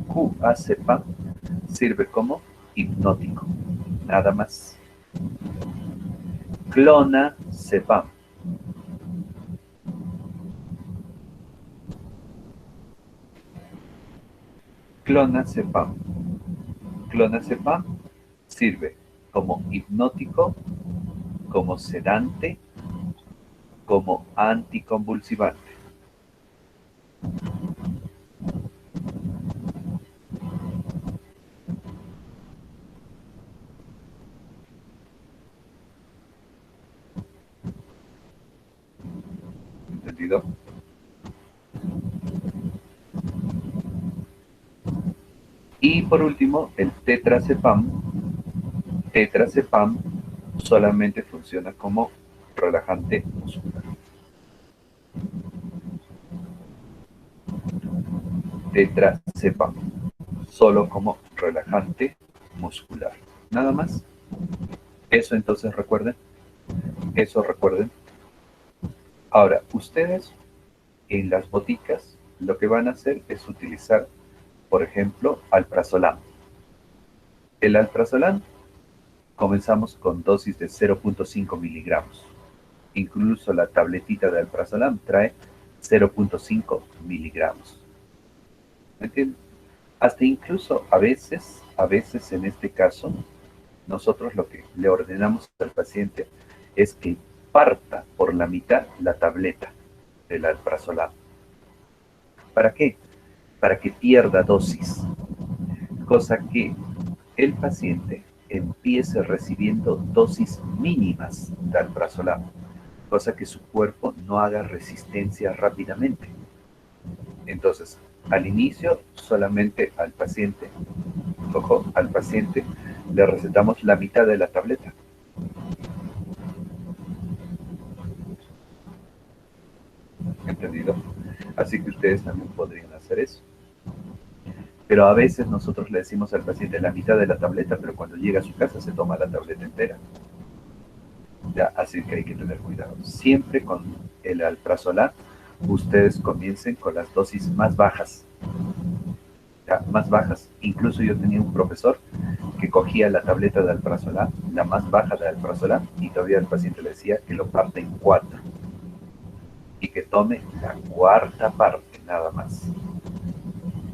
Cuazepam sirve como hipnótico, nada más. Clonazepam. Clonazepam sirve como hipnótico, como sedante, como anticonvulsivante. ¿Entendido? Y por último, el tetrazepam. Tetrazepam solamente funciona como relajante muscular. Tetrazepam, solo como relajante muscular. Nada más. Eso entonces recuerden. Eso recuerden. Ahora, ustedes en las boticas lo que van a hacer es utilizar, por ejemplo, alprazolam. El alprazolam comenzamos con dosis de 0.5 miligramos. Incluso la tabletita de alprazolam trae 0.5 miligramos. ¿Me entienden? Hasta incluso a veces en este caso, nosotros lo que le ordenamos al paciente es que parta por la mitad la tableta del alprazolam. ¿Para qué? Para que pierda dosis, cosa que el paciente empiece recibiendo dosis mínimas de alprazolam, cosa que su cuerpo no haga resistencia rápidamente. Entonces, al inicio, solamente al paciente le recetamos la mitad de la tableta. ¿Entendido? Así que ustedes también podrían hacer eso. Pero a veces nosotros le decimos al paciente la mitad de la tableta, pero cuando llega a su casa se toma la tableta entera. Ya, así que hay que tener cuidado. Siempre con el alprazolam, ustedes comiencen con las dosis más bajas. Ya, más bajas. Incluso yo tenía un profesor que cogía la tableta de alprazolam, la más baja de alprazolam, y todavía el paciente le decía que lo parte en 4 y que tome la cuarta parte nada más.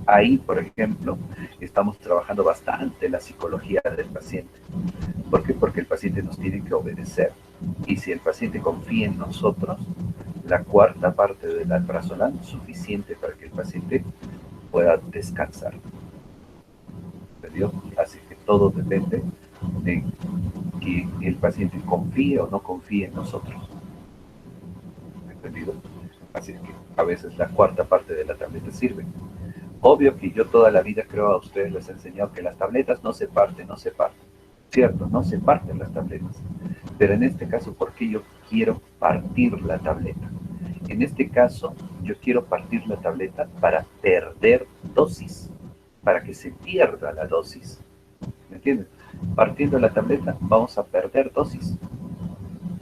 Ahí, por ejemplo, estamos trabajando bastante la psicología del paciente. ¿Por qué? Porque el paciente nos tiene que obedecer. Y si el paciente confía en nosotros, la cuarta parte del alprazolam es suficiente para que el paciente pueda descansar. ¿Entendió? Así que todo depende de que el paciente confíe o no confíe en nosotros. ¿Entendido? Así que a veces la cuarta parte de la tableta sirve. Obvio que yo toda la vida creo a ustedes les he enseñado que las tabletas no se parten. Cierto, no se parten las tabletas. Pero en este caso, ¿por qué yo quiero partir la tableta? En este caso, yo quiero partir la tableta para perder dosis, para que se pierda la dosis. ¿Me entienden? Partiendo la tableta vamos a perder dosis.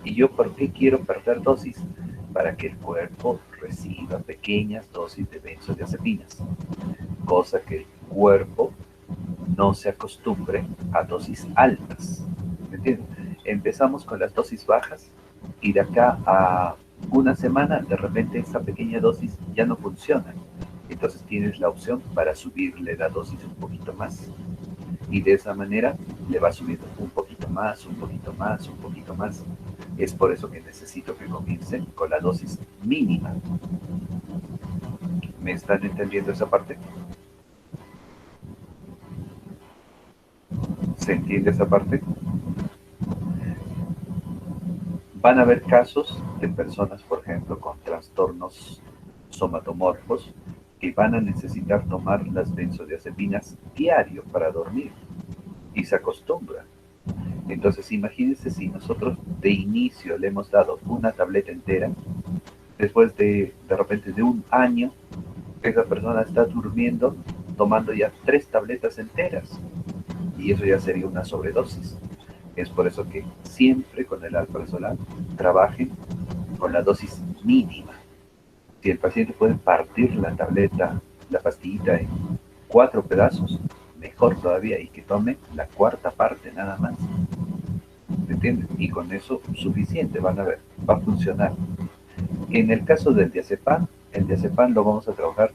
¿Y yo por qué quiero perder dosis? Para que el cuerpo reciba pequeñas dosis de benzodiazepinas, cosa que el cuerpo no se acostumbre a dosis altas. ¿Me entienden? Empezamos con las dosis bajas y de acá a una semana de repente esa pequeña dosis ya no funciona. Entonces tienes la opción para subirle la dosis un poquito más. Y de esa manera le va subiendo un poquito más, un poquito más, un poquito más. Es por eso que necesito que comiencen con la dosis mínima. ¿Me están entendiendo esa parte? ¿Se entiende esa parte? Van a haber casos de personas, por ejemplo, con trastornos somatomorfos que van a necesitar tomar las benzodiazepinas diario para dormir y se acostumbran. Entonces, imagínense si nosotros de inicio le hemos dado una tableta entera, después de repente de un año, esa persona está durmiendo tomando ya 3 tabletas enteras y eso ya sería una sobredosis. Es por eso que siempre con el alprazolam trabajen con la dosis mínima. Si el paciente puede partir la tableta, la pastillita en 4 pedazos, mejor todavía, y que tome la cuarta parte nada más. ¿Me entienden? Y con eso suficiente, van a ver, va a funcionar. En el caso del diazepam, el diazepam lo vamos a trabajar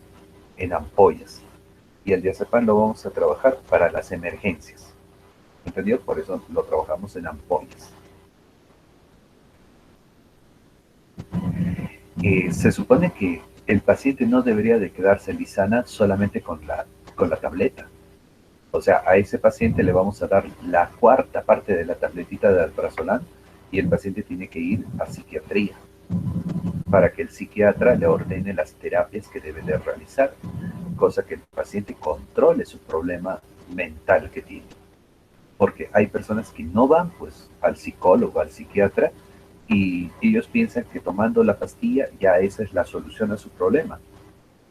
en ampollas y el diazepam lo vamos a trabajar para las emergencias. ¿Entendió? Por eso lo trabajamos en ampollas. Se supone que el paciente no debería de quedarse lisana solamente con la tableta. O sea, a ese paciente le vamos a dar la cuarta parte de la tabletita de alprazolam y el paciente tiene que ir a psiquiatría para que el psiquiatra le ordene las terapias que debe de realizar, cosa que el paciente controle su problema mental que tiene. Porque hay personas que no van pues al psicólogo, al psiquiatra, y ellos piensan que tomando la pastilla ya esa es la solución a su problema.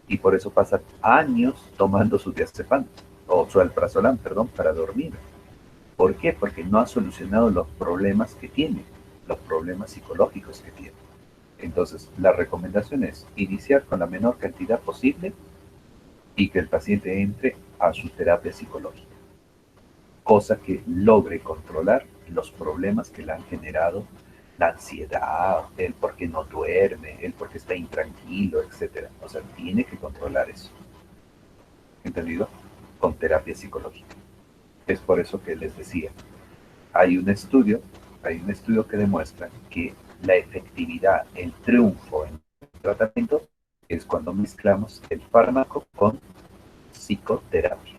Y por eso pasan años tomando su diazepam, o su alprazolam, perdón, para dormir. ¿Por qué? Porque no ha solucionado los problemas que tiene, los problemas psicológicos que tiene. Entonces, la recomendación es iniciar con la menor cantidad posible y que el paciente entre a su terapia psicológica, cosa que logre controlar los problemas que le han generado la ansiedad, el por qué no duerme, el por qué está intranquilo, etc. O sea, tiene que controlar eso. ¿Entendido? Con terapia psicológica. Es por eso que les decía, hay un estudio, que demuestra que la efectividad, el triunfo en el tratamiento es cuando mezclamos el fármaco con psicoterapia.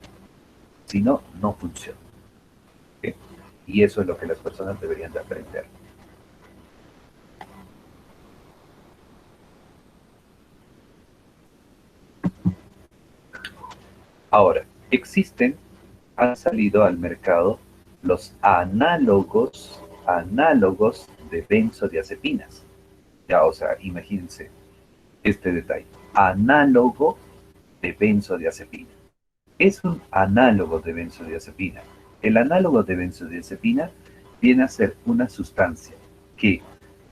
Si no, no funciona. ¿Sí? Y eso es lo que las personas deberían de aprender. Ahora, han salido al mercado los análogos de benzodiazepinas. Ya, o sea, imagínense este detalle. Análogo de benzodiazepina. Es un análogo de benzodiazepina. El análogo de benzodiazepina viene a ser una sustancia que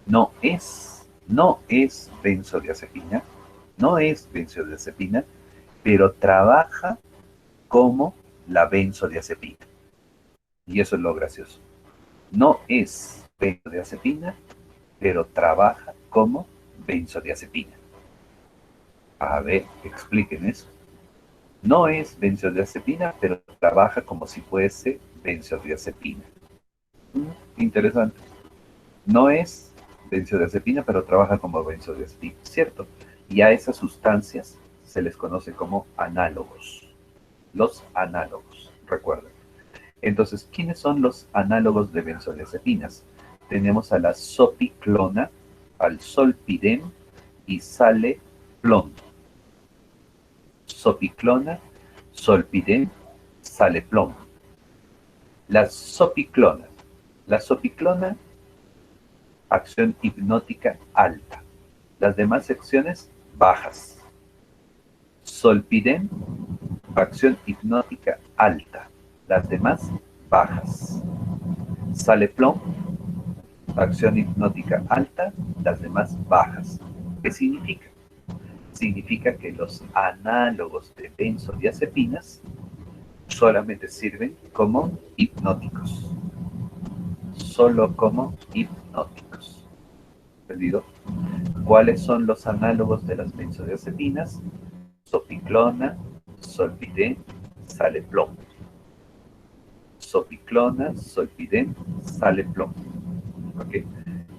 no es benzodiazepina, pero trabaja como la benzodiazepina. Y eso es lo gracioso. No es benzodiazepina, pero trabaja como benzodiazepina. A ver, expliquen eso. No es benzodiazepina, pero trabaja como si fuese benzodiazepina. Interesante. No es benzodiazepina, pero trabaja como benzodiazepina, ¿cierto? Y a esas sustancias se les conoce como análogos. Los análogos, recuerden. Entonces, ¿quiénes son los análogos de benzodiazepinas? Tenemos a la sopiclona, al solpidem y saleplon. Sopiclona, solpidem, saleplon. La sopiclona. La sopiclona, acción hipnótica alta. Las demás secciones bajas. Solpidem, acción hipnótica alta. Las demás bajas. Saleplon, acción hipnótica alta, las demás bajas. ¿Qué significa? Significa que los análogos de benzodiazepinas solamente sirven como hipnóticos. Solo como hipnóticos. ¿Entendido? ¿Cuáles son los análogos de las benzodiazepinas? Sopiclona, solpidem, saleplon. Zopiclona, zolpidem, saleplom. ¿Ok?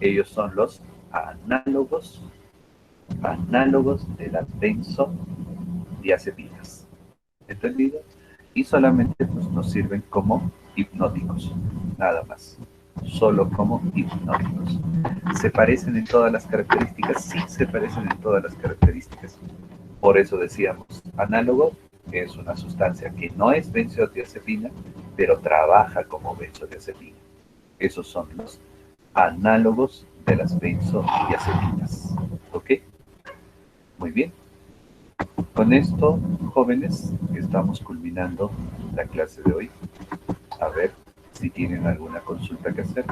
Ellos son los análogos de las benzodiazepinas. ¿Entendido? Y solamente pues, nos sirven como hipnóticos, nada más. Solo como hipnóticos. ¿Se parecen en todas las características? Sí, se parecen en todas las características. Por eso decíamos, análogo es una sustancia que no es benzodiazepina, pero trabaja como benzodiazepina. Esos son los análogos de las benzodiazepinas. ¿Ok? Muy bien. Con esto, jóvenes, estamos culminando la clase de hoy. A ver si tienen alguna consulta que hacer.